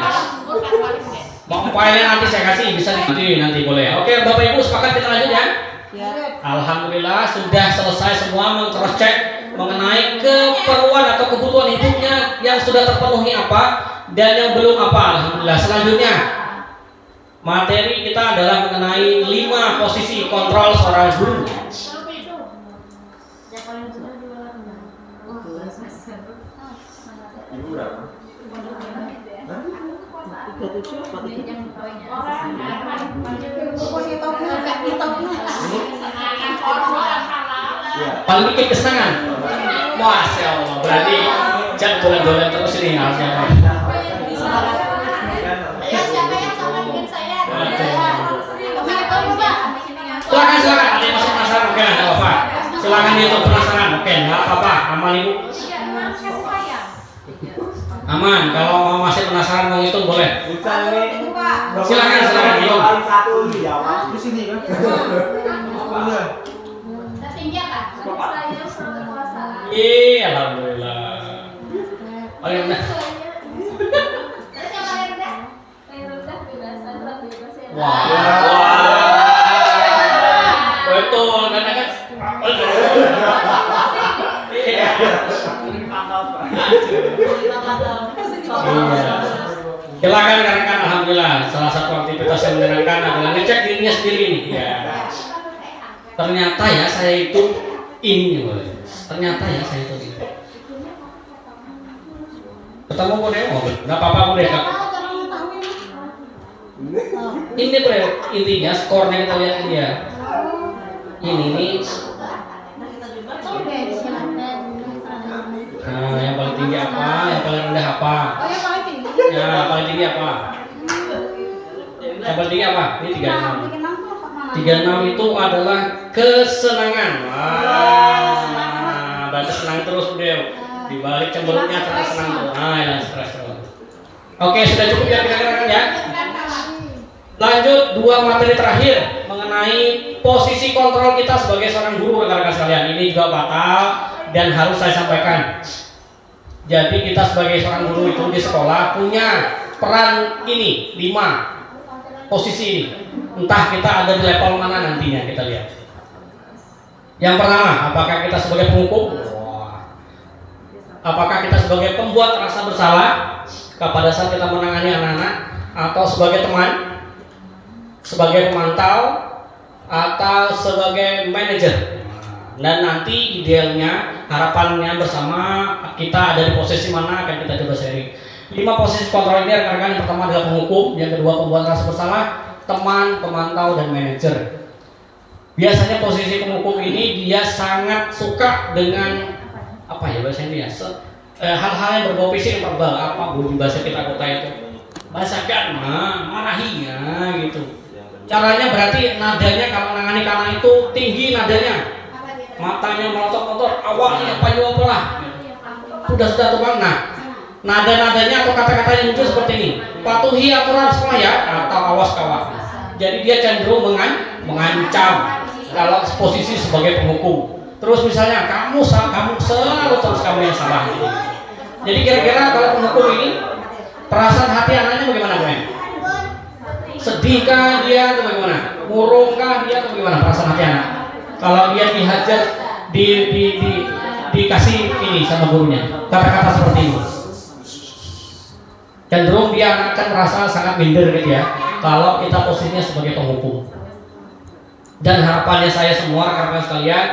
Mau filenya nanti saya kasih, bisa nanti boleh. Oke, Bapak Ibu sepakat kita lanjut ya. Alhamdulillah sudah selesai semua meng-cross check mengenai keperluan atau kebutuhan hidupnya yang sudah terpenuhi apa dan yang belum apa. Alhamdulillah. Selanjutnya materi kita adalah mengenai 5 posisi kontrol seorang guru. Paling dikit kesenangan. Masya Allah, berarti jangan dolan-dolan terus ini harusnya. Silakan, ada yang masih penasaran, oke, nggak apa-apa. Silakan dia untuk penasaran, oke, nggak apa-apa. Aman ibu. Aman, kalau masih penasaran mau hitung boleh. Silakan hitung. Satu dijawab di sini kan. Iya, alhamdulillah. Paling rendah. Wah. Betul, karena kan. Silakan rekan-rekan, alhamdulillah. Salah satu aktivitas yang menyenangkan adalah ngecek dirinya sendiri nih. Ya. Ternyata ya saya itu ini, ternyata ya saya itu ini. Ketemu Bu Dewo, nggak apa-apa Bu Dewo. Ini Bu Dewo, intinya skornya kita lihat ini ya. Ini. Nah, yang paling tinggi apa? Yang paling rendah apa? Ya, paling tinggi apa? Yang paling tinggi apa? Ini 36. 36 itu adalah kesenangan. Wah, berarti senang terus Dew. Di balik cemberutnya terus senang terus. Nah, ya stres terus. Oke, sudah cukup ya kira-kira ya. Lanjut 2 materi terakhir mengenai posisi kontrol kita sebagai seorang guru rekan-rekan sekalian. Ini juga batal dan harus saya sampaikan. Jadi kita sebagai seorang guru itu di sekolah punya peran ini 5 posisi ini. Entah kita ada di level mana nantinya kita lihat. Yang pertama, apakah kita sebagai penghukum? Apakah kita sebagai pembuat rasa bersalah pada saat kita menangani anak-anak, atau sebagai teman, sebagai pemantau, atau sebagai manajer? Dan nanti idealnya, harapannya bersama kita ada di posisi mana akan kita coba sharing. 5 posisi kontrol ini rekan-rekan. Yang pertama adalah penghukum, yang kedua pembuat rasa bersalah, teman, pemantau, dan manajer. Biasanya posisi penghukum ini dia sangat suka dengan apa ya bahasanya ya, hal-hal yang berbau fisik yang verbal. Apa bu bahasa kita kota itu? Bahasakan, marahinya gitu. Caranya berarti nadanya kalau nangani karena itu tinggi nadanya, matanya melotot-lotot, awalnya panjang lah. Sudah tukang. Nah, nada-nadanya atau kata-kata yang muncul seperti ini. Patuhi aturan sekolah ya, atau awas kawan. Jadi dia cenderung mengancam kalau posisi sebagai penghukum. Terus misalnya kamu selalu terus kamu yang salah. Jadi kira-kira kalau penghukum ini perasaan hati anaknya bagaimana Bu? Sedihkah dia atau bagaimana? Murungkah dia atau bagaimana perasaan hati anak? Kalau dia dihajar, dikasih ini sama gurunya, kata-kata seperti ini, cenderung dia akan merasa sangat minder gitu ya. Kalau kita posisinya sebagai penghukum. Dan harapannya saya semua rekan-rekan sekalian,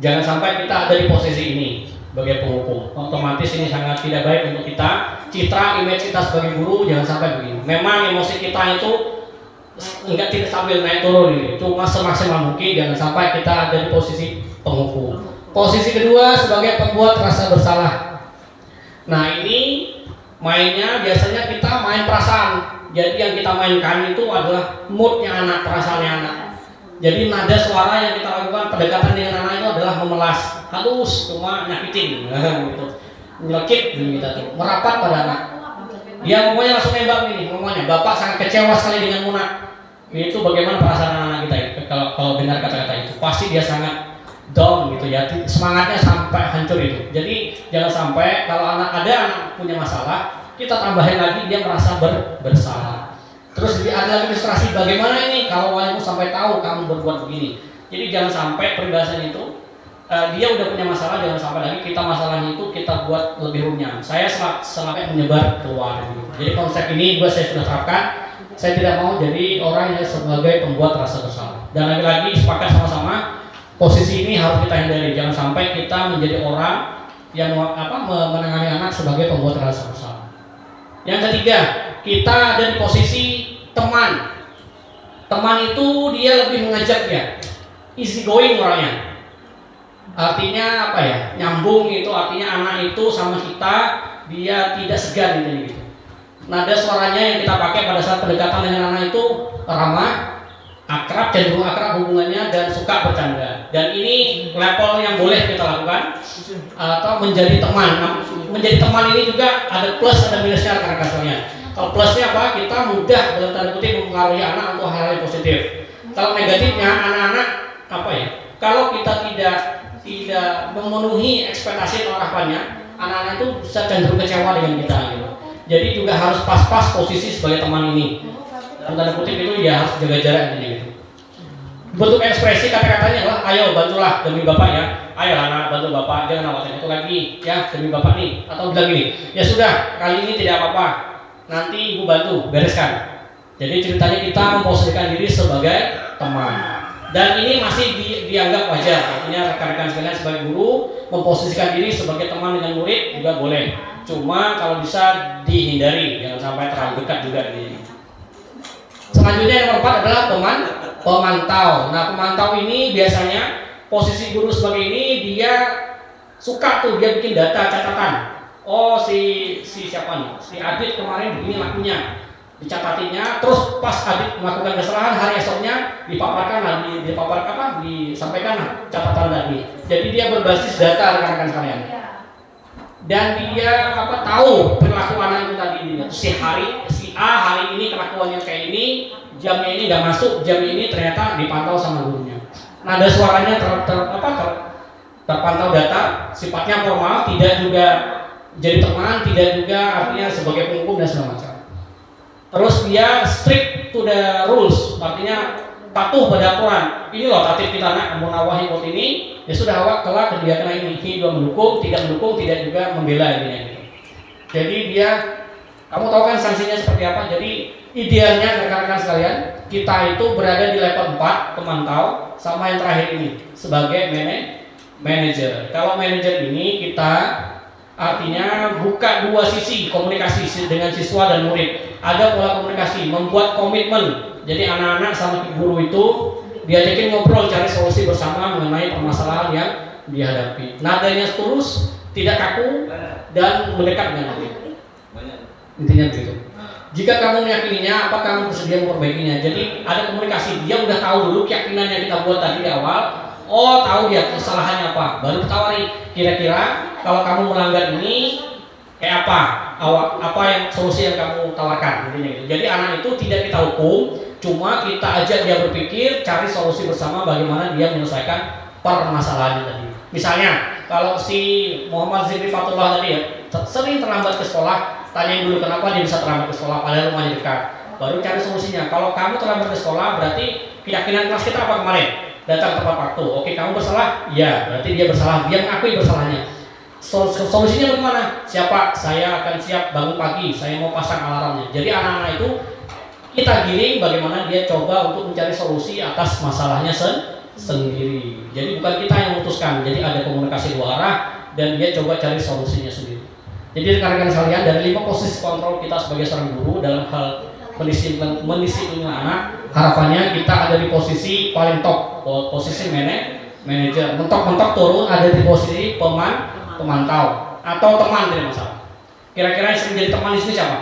jangan sampai kita ada di posisi ini sebagai penghukum. Otomatis ini sangat tidak baik untuk kita. Citra image kita sebagai guru jangan sampai begini. Memang emosi kita itu enggak tidak stabil naik turun ini. Cuma semaksimal mungkin jangan sampai kita ada di posisi penghukum. Posisi kedua sebagai pembuat rasa bersalah. Nah ini mainnya biasanya kita main perasaan. Jadi yang kita mainkan itu adalah moodnya anak, perasaannya anak. Jadi nada suara yang kita lakukan pendekatan dengan anak itu adalah memelas, halus, cuma nyakitin, gitu, nyelekit kita tuh, merapat pada anak. Dia ngomongnya langsung nembak ini, ngomongnya, bapak sangat kecewa sekali dengan Muna. Itu bagaimana perasaan anak kita itu? Kalau dengar kata-kata itu, pasti dia sangat down gitu ya, semangatnya sampai hancur itu. Jadi jangan sampai kalau ada anak punya masalah, kita tambahin lagi dia merasa bersalah. Terus ada lagi ilustrasi bagaimana ini kalau walimu sampai tahu kamu berbuat begini. Jadi jangan sampai peribahasa itu dia udah punya masalah, jangan sampai lagi kita masalahnya itu kita buat lebih runyam. Saya sampai menyebar keluar. Jadi konsep ini juga saya sudah terapkan. Saya tidak mau jadi orang yang sebagai pembuat rasa bersalah. Dan lagi-lagi sepakat sama-sama posisi ini harus kita hindari. Jangan sampai kita menjadi orang yang menangani anak sebagai pembuat rasa bersalah. Yang ketiga, kita ada di posisi teman. Teman itu dia lebih mengajak ya, easy going orangnya. Artinya apa ya? Nyambung itu artinya anak itu sama kita dia tidak segan gitu. Nada suaranya yang kita pakai pada saat pendekatan dengan anak itu ramah, akrab, cenderung akrab hubungannya dan suka bercanda. Dan ini level yang boleh kita lakukan atau menjadi teman. Menjadi teman ini juga ada plus ada minusnya rekan-rekan. Kalau plusnya apa? Kita mudah dalam tanda kutip mempengaruhi anak untuk hal yang positif. Kalau negatifnya anak-anak apa ya? Kalau kita tidak memenuhi ekspektasi atau harapannya, anak-anak itu bisa cenderung kecewa dengan kita gitu. Jadi juga harus pas-pas posisi sebagai teman ini. Dalam tanda kutip itu ya harus jaga jarak intinya gitu. Bentuk ekspresi kata-katanya adalah ayo bantulah demi bapak ya, ayo anak bantu bapak, jangan khawatir itu lagi ya demi bapak nih, atau bilang gini, ya sudah kali ini tidak apa-apa, nanti ibu bantu bereskan. Jadi ceritanya kita memposisikan diri sebagai teman, dan ini masih dianggap wajar. Artinya rekan-rekan sekalian sebagai guru memposisikan diri sebagai teman dengan murid juga boleh, cuma kalau bisa dihindari, jangan sampai terlalu dekat juga ini. Selanjutnya yang keempat adalah pemantau. Nah, pemantau ini biasanya posisi guru sebagai ini dia suka tuh dia bikin data catatan. Oh si siapa nih? Si Adit kemarin begini lakunya. Dicatatinya, terus pas Adit melakukan kesalahan hari esoknya disampaikan catatan tadi. Jadi dia berbasis data rekan-rekan sekalian. Dan dia tahu perilaku anak itu tadi si A hari ini kelakuannya kayak ini, jamnya ini nggak masuk, jam ini ternyata dipantau sama gurunya. Nada suaranya terpantau data, sifatnya formal, tidak juga jadi teman, tidak juga artinya sebagai penghukum dan segala macam. Terus dia strict to the rules, artinya patuh pada aturan. Ini loh tatib kita nak menawahi kot ini, ya sudah awak kelak dia kena ini dua mendukung, tidak juga membela ini. Jadi dia, kamu tahu kan sanksinya seperti apa. Jadi idealnya rekan-rekan sekalian, kita itu berada di level 4 pemantau sama yang terakhir ini sebagai manajer. Kalau manajer ini kita artinya buka dua sisi komunikasi dengan siswa dan murid. Ada pola komunikasi, membuat komitmen. Jadi anak-anak sama guru itu diajakin ngobrol, cari solusi bersama mengenai permasalahan yang dihadapi. Nadanya tulus, tidak kaku, dan mendekat dengan murid. Intinya begitu. Jika kamu meyakininya, apa kamu bersedia memperbaikinya? Jadi ada komunikasi. Dia udah tahu dulu keyakinan yang kita buat tadi di awal. Oh, tahu dia kesalahannya apa. Baru tawari. Kira-kira kalau kamu melanggar ini kayak apa yang solusi yang kamu tawarkan. Gitu. Jadi anak itu tidak kita hukum, cuma kita ajak dia berpikir, cari solusi bersama bagaimana dia menyelesaikan permasalahannya tadi. Misalnya kalau si Muhammad Zikri Fatullah tadi ya sering terlambat ke sekolah, tanyain dulu kenapa dia bisa terlambat ke sekolah padahal rumahnya dekat. Baru cari solusinya. Kalau kamu terlambat ke sekolah berarti keyakinan kelas kita apa kemarin? Datang tepat waktu. Oke, kamu bersalah? Ya, berarti dia bersalah. Dia mengakui bersalahnya. Solusinya bagaimana? Siapa? Saya akan siap bangun pagi. Saya mau pasang alarmnya. Jadi anak-anak itu kita giring bagaimana dia coba untuk mencari solusi atas masalahnya sendiri. Jadi bukan kita yang memutuskan. Jadi ada komunikasi dua arah dan dia coba cari solusinya sendiri. Jadi rekan-rekan sekalian, dari 5 posisi kontrol kita sebagai seorang guru dalam hal mendisiplin anak. Harapannya kita ada di posisi paling top, posisi manajer. Mentok-mentok turun ada di posisi pemantau atau teman, tidak masalah. Kira-kira yang sering jadi teman di sini siapa?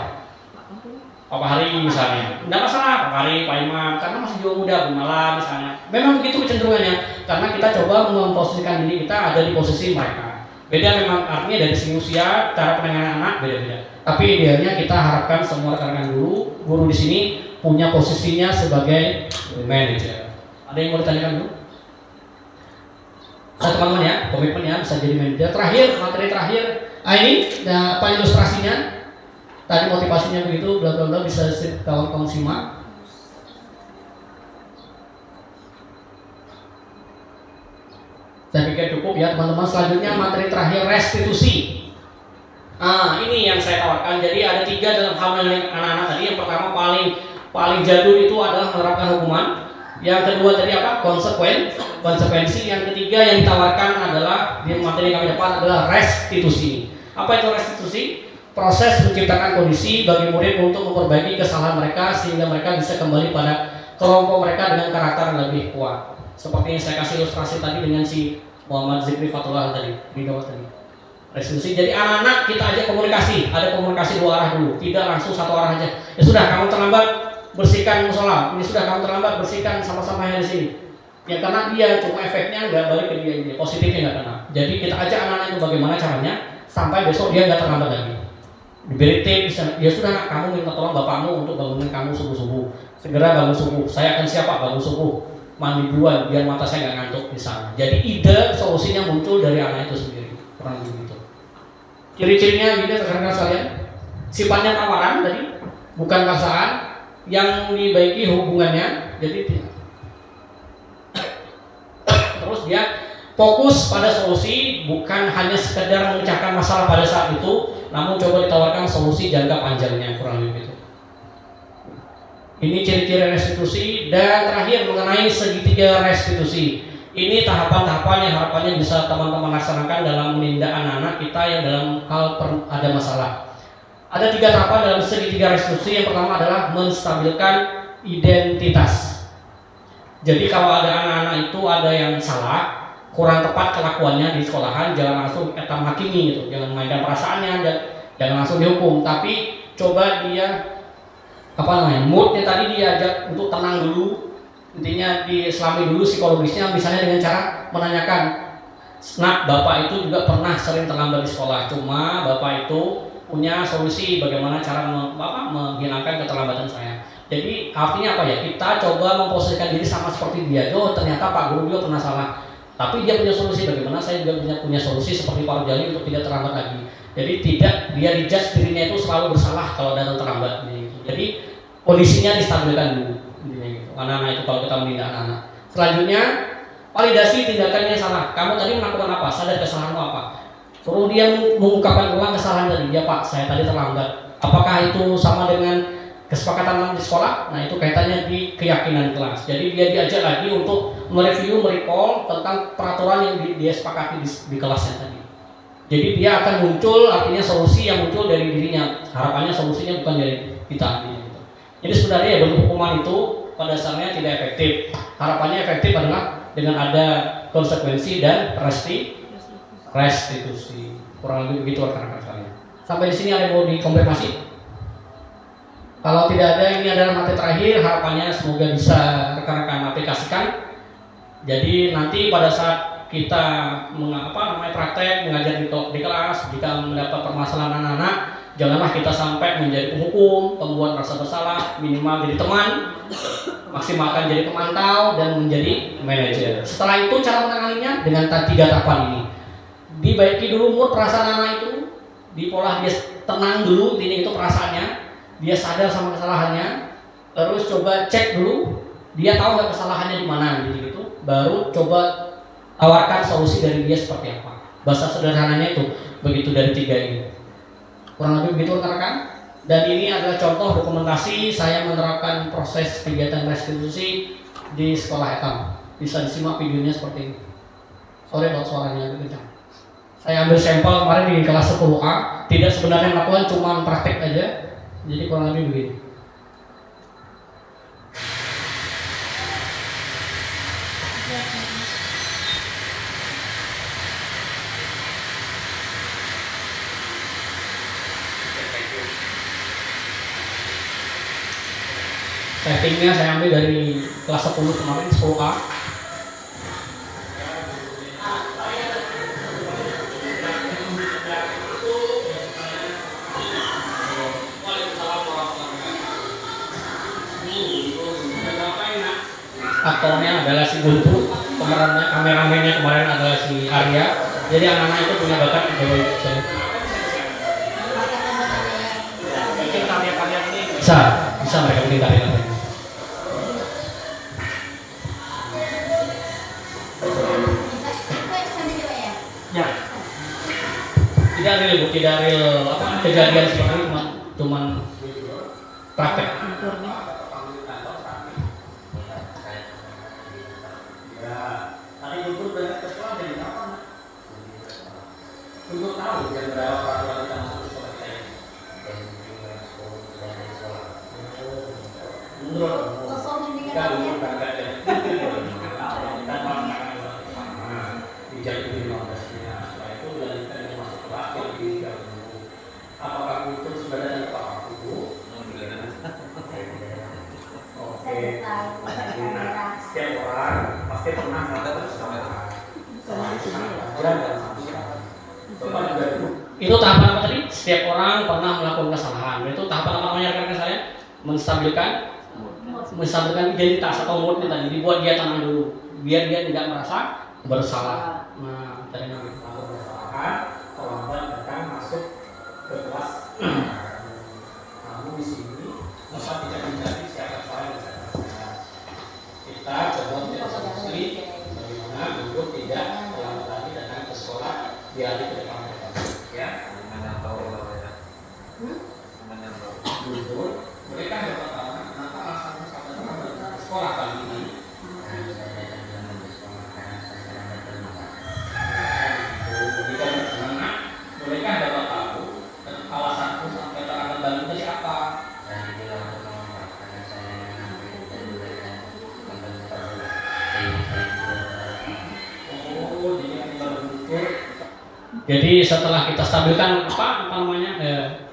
Pak Hari misalnya, tidak masalah Pak Hari, Pak Imam, karena masih juga muda, Bumala misalnya. Memang begitu kecenderungannya, karena kita coba memposisikan diri kita ada di posisi mereka. Beda memang artinya dari segi usia, cara penanganan anak beda-beda. Tapi idealnya kita harapkan semua rekan-rekan guru di sini punya posisinya sebagai manajer. Ada yang mau ditanyakan dulu? Teman-teman ya, komitmennya bisa jadi manajer. Terakhir, materi terakhir, ini apa ilustrasinya? Tadi motivasinya begitu, bla bla bla, bisa kawan-kawan simak. Saya pikir cukup ya teman-teman. Selanjutnya materi terakhir, restitusi. Ini yang saya tawarkan. Jadi ada 3 dalam hal mengenai anak-anak tadi. Yang pertama paling jadul itu adalah menerapkan hukuman. Yang kedua tadi apa? Konsekuensi. Yang ketiga yang ditawarkan adalah di materi yang kami dapat adalah restitusi. Apa itu restitusi? Proses menciptakan kondisi bagi murid untuk memperbaiki kesalahan mereka sehingga mereka bisa kembali pada kelompok mereka dengan karakter yang lebih kuat. Seperti yang saya kasih ilustrasi tadi dengan si Muhammad Zikri Fatullah tadi di bawah tadi. Restitusi. Jadi anak-anak kita ajak komunikasi, ada komunikasi 2 arah dulu, tidak langsung 1 arah aja. Ya sudah, kamu terlambat bersihkan musola. Ini sudah, kamu terlambat bersihkan sampah-sampah yang di sini. Ya karena dia cuma efeknya nggak balik ke dia, positifnya nggak kena. Jadi kita ajak anak-anak itu bagaimana caranya sampai besok dia nggak terlambat lagi. Diberi tips, ya sudah nak, kamu minta tolong bapakmu untuk bangunin kamu subuh-subuh. Segera bangun subuh. Saya akan siapa bangun subuh. Mandi duluan biar mata saya nggak ngantuk di sana. Jadi ide solusinya muncul dari anak itu sendiri. Kurang lebih gitu. Ciri-cirinya gini rekan-rekan sekalian. Sifatnya tawaran tadi, bukan paksaan. Yang dibaiki hubungannya. Jadi terus dia fokus pada solusi, bukan hanya sekedar memecahkan masalah pada saat itu, namun coba ditawarkan solusi jangka panjangnya, kurang lebih itu. Ini ciri-ciri restitusi. Dan terakhir mengenai segitiga restitusi. Ini tahapan-tahapan yang harapannya bisa teman-teman laksanakan dalam menindak anak-anak kita yang dalam hal ada masalah. Ada 3 tahapan dalam segitiga restitusi. Yang pertama adalah menstabilkan identitas. Jadi kalau ada anak-anak itu ada yang salah, kurang tepat kelakuannya di sekolahan, jangan langsung kita menghakimi gitu, jangan mainkan perasaannya, jangan langsung dihukum, tapi coba dia moodnya tadi diajak untuk tenang dulu, intinya diselami dulu psikologisnya, misalnya dengan cara menanyakan, nak, bapak itu juga pernah sering terlambat di sekolah, cuma bapak itu punya solusi bagaimana cara menghilangkan keterlambatan saya. Jadi artinya apa ya, kita coba memposisikan diri sama seperti dia. Oh ternyata Pak Guru juga pernah salah, tapi dia punya solusi, bagaimana saya juga punya solusi seperti Pak Rujali untuk tidak terlambat lagi. Jadi tidak dia dijudge dirinya itu selalu bersalah kalau datang terlambat. Jadi kondisinya distabilkan dulu. Anak-anak itu kalau kita menindak anak-anak. Selanjutnya validasi tindakannya salah. Kamu tadi melakukan apa? Sadar kesalahanmu apa? Suruh dia mengungkapkan ulang kesalahan tadi. Ya Pak, saya tadi terlambat. Apakah itu sama dengan kesepakatan di sekolah? Nah itu kaitannya di keyakinan kelas. Jadi dia diajak lagi untuk mereview, merecall tentang peraturan yang dia sepakati di kelasnya tadi. Jadi dia akan muncul, artinya solusi yang muncul dari dirinya. Harapannya solusinya bukan dari kita. Jadi sebenarnya ya bentuk hukuman itu pada dasarnya tidak efektif. Harapannya efektif adalah dengan ada konsekuensi dan restitusi. Kurang lebih begitu rekan-rekan sekalian. Sampai di sini ada yang mau dikonfirmasi? Kalau tidak ada, ini adalah materi terakhir. Harapannya semoga bisa rekan-rekan aplikasikan. Jadi nanti pada saat kita praktek mengajar di kelas, jika mendapat permasalahan anak-anak, janganlah kita sampai menjadi penghukum, pembuat merasa bersalah, minimal jadi teman, maksimalkan jadi pemantau dan menjadi manajer. Setelah itu cara menanganinya dengan 3 tahapan ini. Dibaiki dulu mood perasaan anak itu, dipola dia tenang dulu, ini itu perasaannya, dia sadar sama kesalahannya, terus coba cek dulu dia tahu nggak kesalahannya di mana gitu, baru coba tawarkan solusi dari dia seperti apa. Bahasa sederhananya itu begitu dari 3 ini. Kurang lebih begitu rekan-rekan. Dan ini adalah contoh dokumentasi saya menerapkan proses kegiatan restitusi di sekolah EKAM. Bisa disimak videonya seperti ini. Sorry kalau suaranya agak kencang. Saya ambil sampel kemarin di kelas 10A, tidak sebenarnya melakukan, cuma praktek aja. Jadi kurang lebih begini. Settingnya saya ambil dari kelas 10 kemarin, 10A. Aktornya adalah si Guntur, pemerannya, kameramennya kemarin adalah si Arya. Jadi anak-anak itu punya bakat sebagai saya. Bikin karya-karya ini Bisa mereka bikin karya-karya. ya. Tidak real apa kejadian seperti ini, cuman praktek. Tadi Guntur berangkat ke sekolah dari kapan? Guntur tahu jam berapa peraturan kita masuk ke sekolah kita ini. Menurut Kosongin dengan kita Guntur dia. berangkat dari kita malam di jam 15 ini. Setelah itu dilanjutkan dengan masuk kelas jam 3. Apakah Guntur sudah ada di Pak Guru? Oke. Nah, setiap orang pasti pernah melakukan kesalahan. Itu tahapan apa tadi? Setiap orang pernah melakukan kesalahan. Itu tahapan apa namanya rekan saya? Menstabilkan identitas atau moodnya tadi. Dibuat dia tenang dulu, biar dia tidak merasa bersalah. Nah, tadi gitu. Terlambat datang masuk ke kelas. Namun di sini Bapak tidak menjadi siapa saya dan siapa saya. Kita coba mencari bagaimana Guntur tidak terlambat lagi datang ke sekolah di hari ke depan mereka. Ya, Guntur, mereka yang pertama, kenapa alasannya sampai terlambat ke sekolah kali ini? Jika bagaimana, mereka dapat tahu alasanku sampai terlambat dan tadi apa? Oh, jadi kita bersyukur. Jadi setelah kita stabilkan apa namanya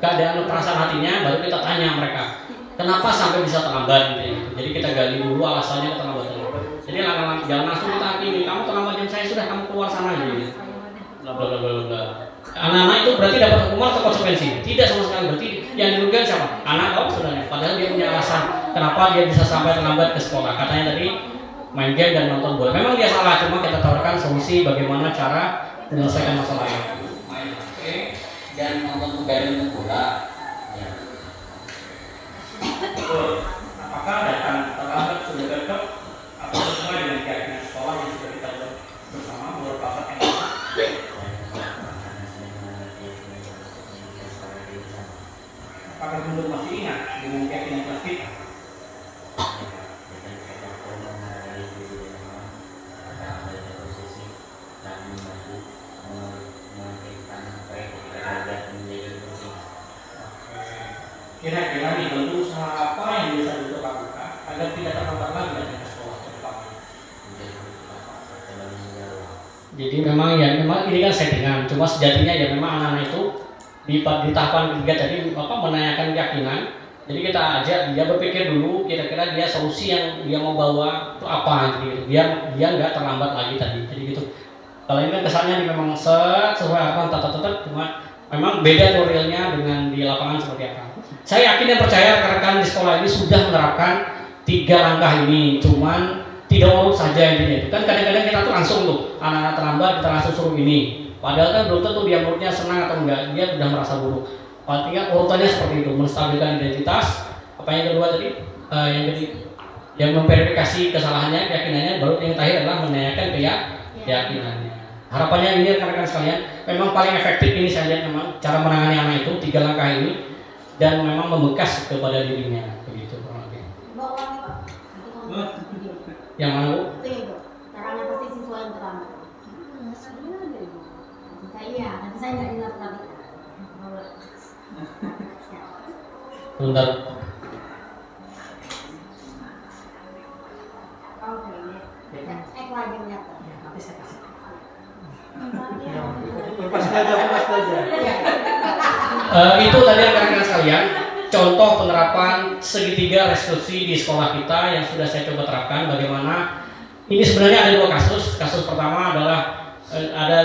keadaan perasaan hatinya, baru kita tanya mereka kenapa sampai bisa terlambat gitu ya. Jadi kita gali dulu alasannya terlambat. Jadi jangan langsung kita hakimi, kamu terlambat jam saya sudah kamu keluar sana gitu. Bla bla bla bla bla. Anak-anak itu berarti dapat hukuman atau konsekuensi? Tidak sama sekali. Berarti yang dirugikan siapa? Anak atau saudaranya. Padahal dia punya alasan kenapa dia bisa sampai terlambat ke sekolah. Katanya tadi main game dan nonton bola. Memang dia salah, cuma kita tawarkan solusi bagaimana cara menyelesaikan masalahnya. Main HP dan nonton begadang bola. Ya. Apakah datang terlambat sudah cocok atau sesuai dengan keyakinan sekolah yang sudah kita buat bersama menurut Bapak yang mana? Apakah Guntur masih ingat dengan keyakinan kelas kita? Kira-kira nih bentuk usaha apa yang bisa Guntur lakukan agar tidak terlambat lagi datang ke sekolah ke depannya? Jadi memang ini kan settingan. Cuma sejatinya ya memang anak-anak itu di tahapan ketiga tadi menanyakan keyakinan. Jadi kita ajak dia berpikir dulu kira-kira dia solusi yang dia mau bawa itu apa gitu. Biar dia nggak terlambat lagi tadi. Jadi gitu. Kalau ini kan kesannya memang sesuai apa tata-tata, cuma memang beda tuh realnya dengan di lapangan seperti apa. Saya yakin dan percaya rekan-rekan di sekolah ini sudah menerapkan 3 langkah ini, cuman tidak urut saja intinya. Kan kadang-kadang kita tuh langsung tuh anak-anak terlambat kita langsung suruh ini. Padahal kan belum tentu dia moodnya senang atau enggak, dia sudah merasa buruk. Artinya urutannya seperti itu, menstabilkan identitas. Apa yang kedua tadi? Yang memverifikasi kesalahannya, keyakinannya. Baru yang terakhir adalah menanyakan keyakinannya. Harapannya ini rekan-rekan sekalian, memang paling efektif ini saya lihat memang cara menangani anak itu 3 langkah ini dan memang membekas kepada dirinya begitu kurang lebih. Bawa uangnya, Pak. Nanti kamu Yang mana Bu? itu. Caranya pasti siswa yang terlambat. Nanti saya nggak ingat lagi. Sebentar. Oke, ini. Lagi menyatu. Nanti saya kasih. Iya. Lepas saja. Itu tadi rekan-rekan sekalian, contoh penerapan segitiga restitusi di sekolah kita yang sudah saya coba terapkan. Bagaimana ini sebenarnya ada dua kasus. Kasus pertama adalah ada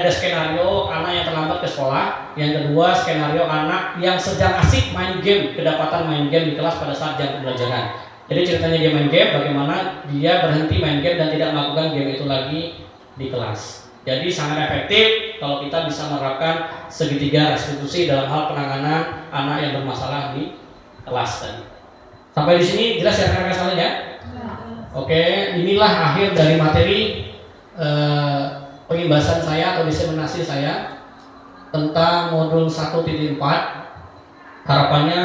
skenario anak yang terlambat ke sekolah. Yang kedua skenario anak yang sedang asik main game, kedapatan main game di kelas pada saat jam pembelajaran. Jadi ceritanya dia main game, bagaimana dia berhenti main game dan tidak melakukan game itu lagi di kelas. Jadi sangat efektif kalau kita bisa menerapkan segitiga restitusi dalam hal penanganan anak yang bermasalah di kelas tadi. Sampai di sini jelas ya rekan-rekan sekalian ya? Oke, inilah akhir dari materi pengimbasan saya atau diseminasi saya tentang modul 1.4. Harapannya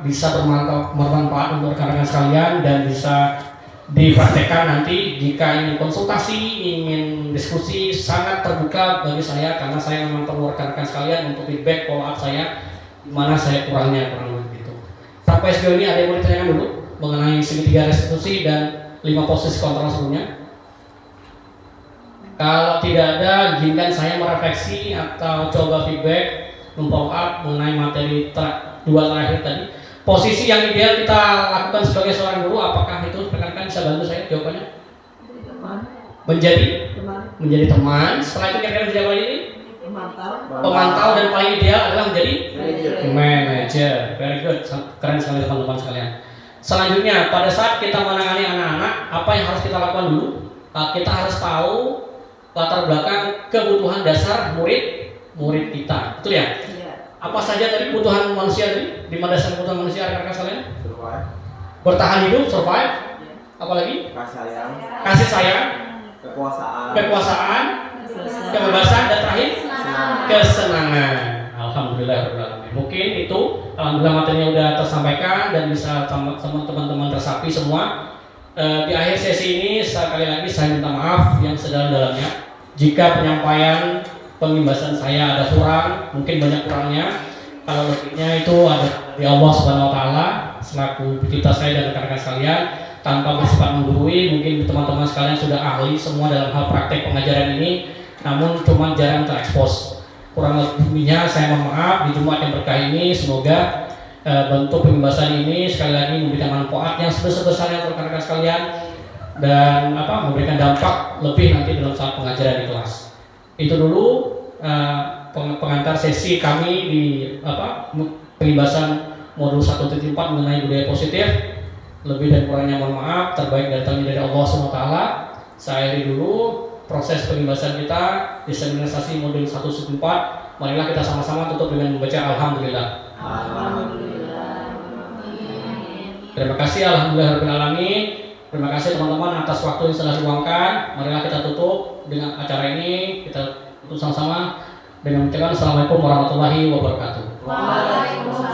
bisa bermanfaat untuk rekan-rekan sekalian dan bisa dipraktekkan nanti. Jika ingin konsultasi, ingin diskusi, sangat terbuka bagi saya karena saya memang perlu rekan-rekan sekalian untuk feedback follow up saya di mana saya kurang lebih gitu. Sampai sejauh ini ada yang mau ditanyakan dulu mengenai segitiga restitusi dan 5 posisi kontrol sebelumnya? Kalau tidak ada, izinkan saya merefleksi atau coba feedback, memfollow up mengenai materi dua terakhir tadi. Posisi yang ideal kita lakukan sebagai seorang guru, apakah itu rekan-rekan bisa bantu saya jawabannya? Menjadi teman. Setelah itu kira-kira menjadi apa ini? Pemantau, dan paling ideal adalah menjadi manager. Very good, keren sekali teman-teman sekalian. Selanjutnya, pada saat kita menangani anak-anak, apa yang harus kita lakukan dulu? Kita harus tahu latar belakang kebutuhan dasar murid kita, betul ya? Apa saja tadi kebutuhan manusia tadi? 5 dasar kebutuhan manusia rekan-rekan sekalian? Bertahan hidup, survive. Apalagi? Kasih sayang, kekuasaan, kebebasan, dan terakhir kesenangan. Alhamdulillah. Mungkin itu alhamdulillah materinya udah tersampaikan dan bisa teman-teman tersapi semua. Di akhir sesi ini sekali lagi saya minta maaf yang sedalam-dalamnya jika penyampaian pengimbasan saya ada kurang, mungkin banyak kurangnya. Kalau lebihnya itu ada dari Allah Subhanahu wa taala selaku kita saya dan rekan-rekan sekalian, tanpa bersifat menggurui. Mungkin teman-teman sekalian sudah ahli semua dalam hal praktek pengajaran ini, namun cuma jarang terekspos. Kurang lebihnya saya mohon maaf. Di Jumat yang berkah ini semoga bentuk pembahasan ini sekali lagi memberikan manfaat yang sebesar-besarnya untuk rekan-rekan sekalian dan memberikan dampak lebih nanti dalam saat pengajaran di kelas. Itu dulu pengantar sesi kami di pembahasan modul 1.4 mengenai budaya positif. Lebih dan kurangnya mohon maaf. Terbaik datangnya dari Allah SWT. Saya akhiri dulu proses pembahasan kita diseminasi modul 1.4. Marilah kita sama-sama tutup dengan membaca Alhamdulillah. Terima kasih Alhamdulillahirrahmanirrahim. Terima kasih teman-teman atas waktu yang telah diluangkan. Marilah kita tutup dengan acara ini. Kita tutup sama-sama dengan mengucapkan Assalamualaikum warahmatullahi wabarakatuh. Waalaikumsalam.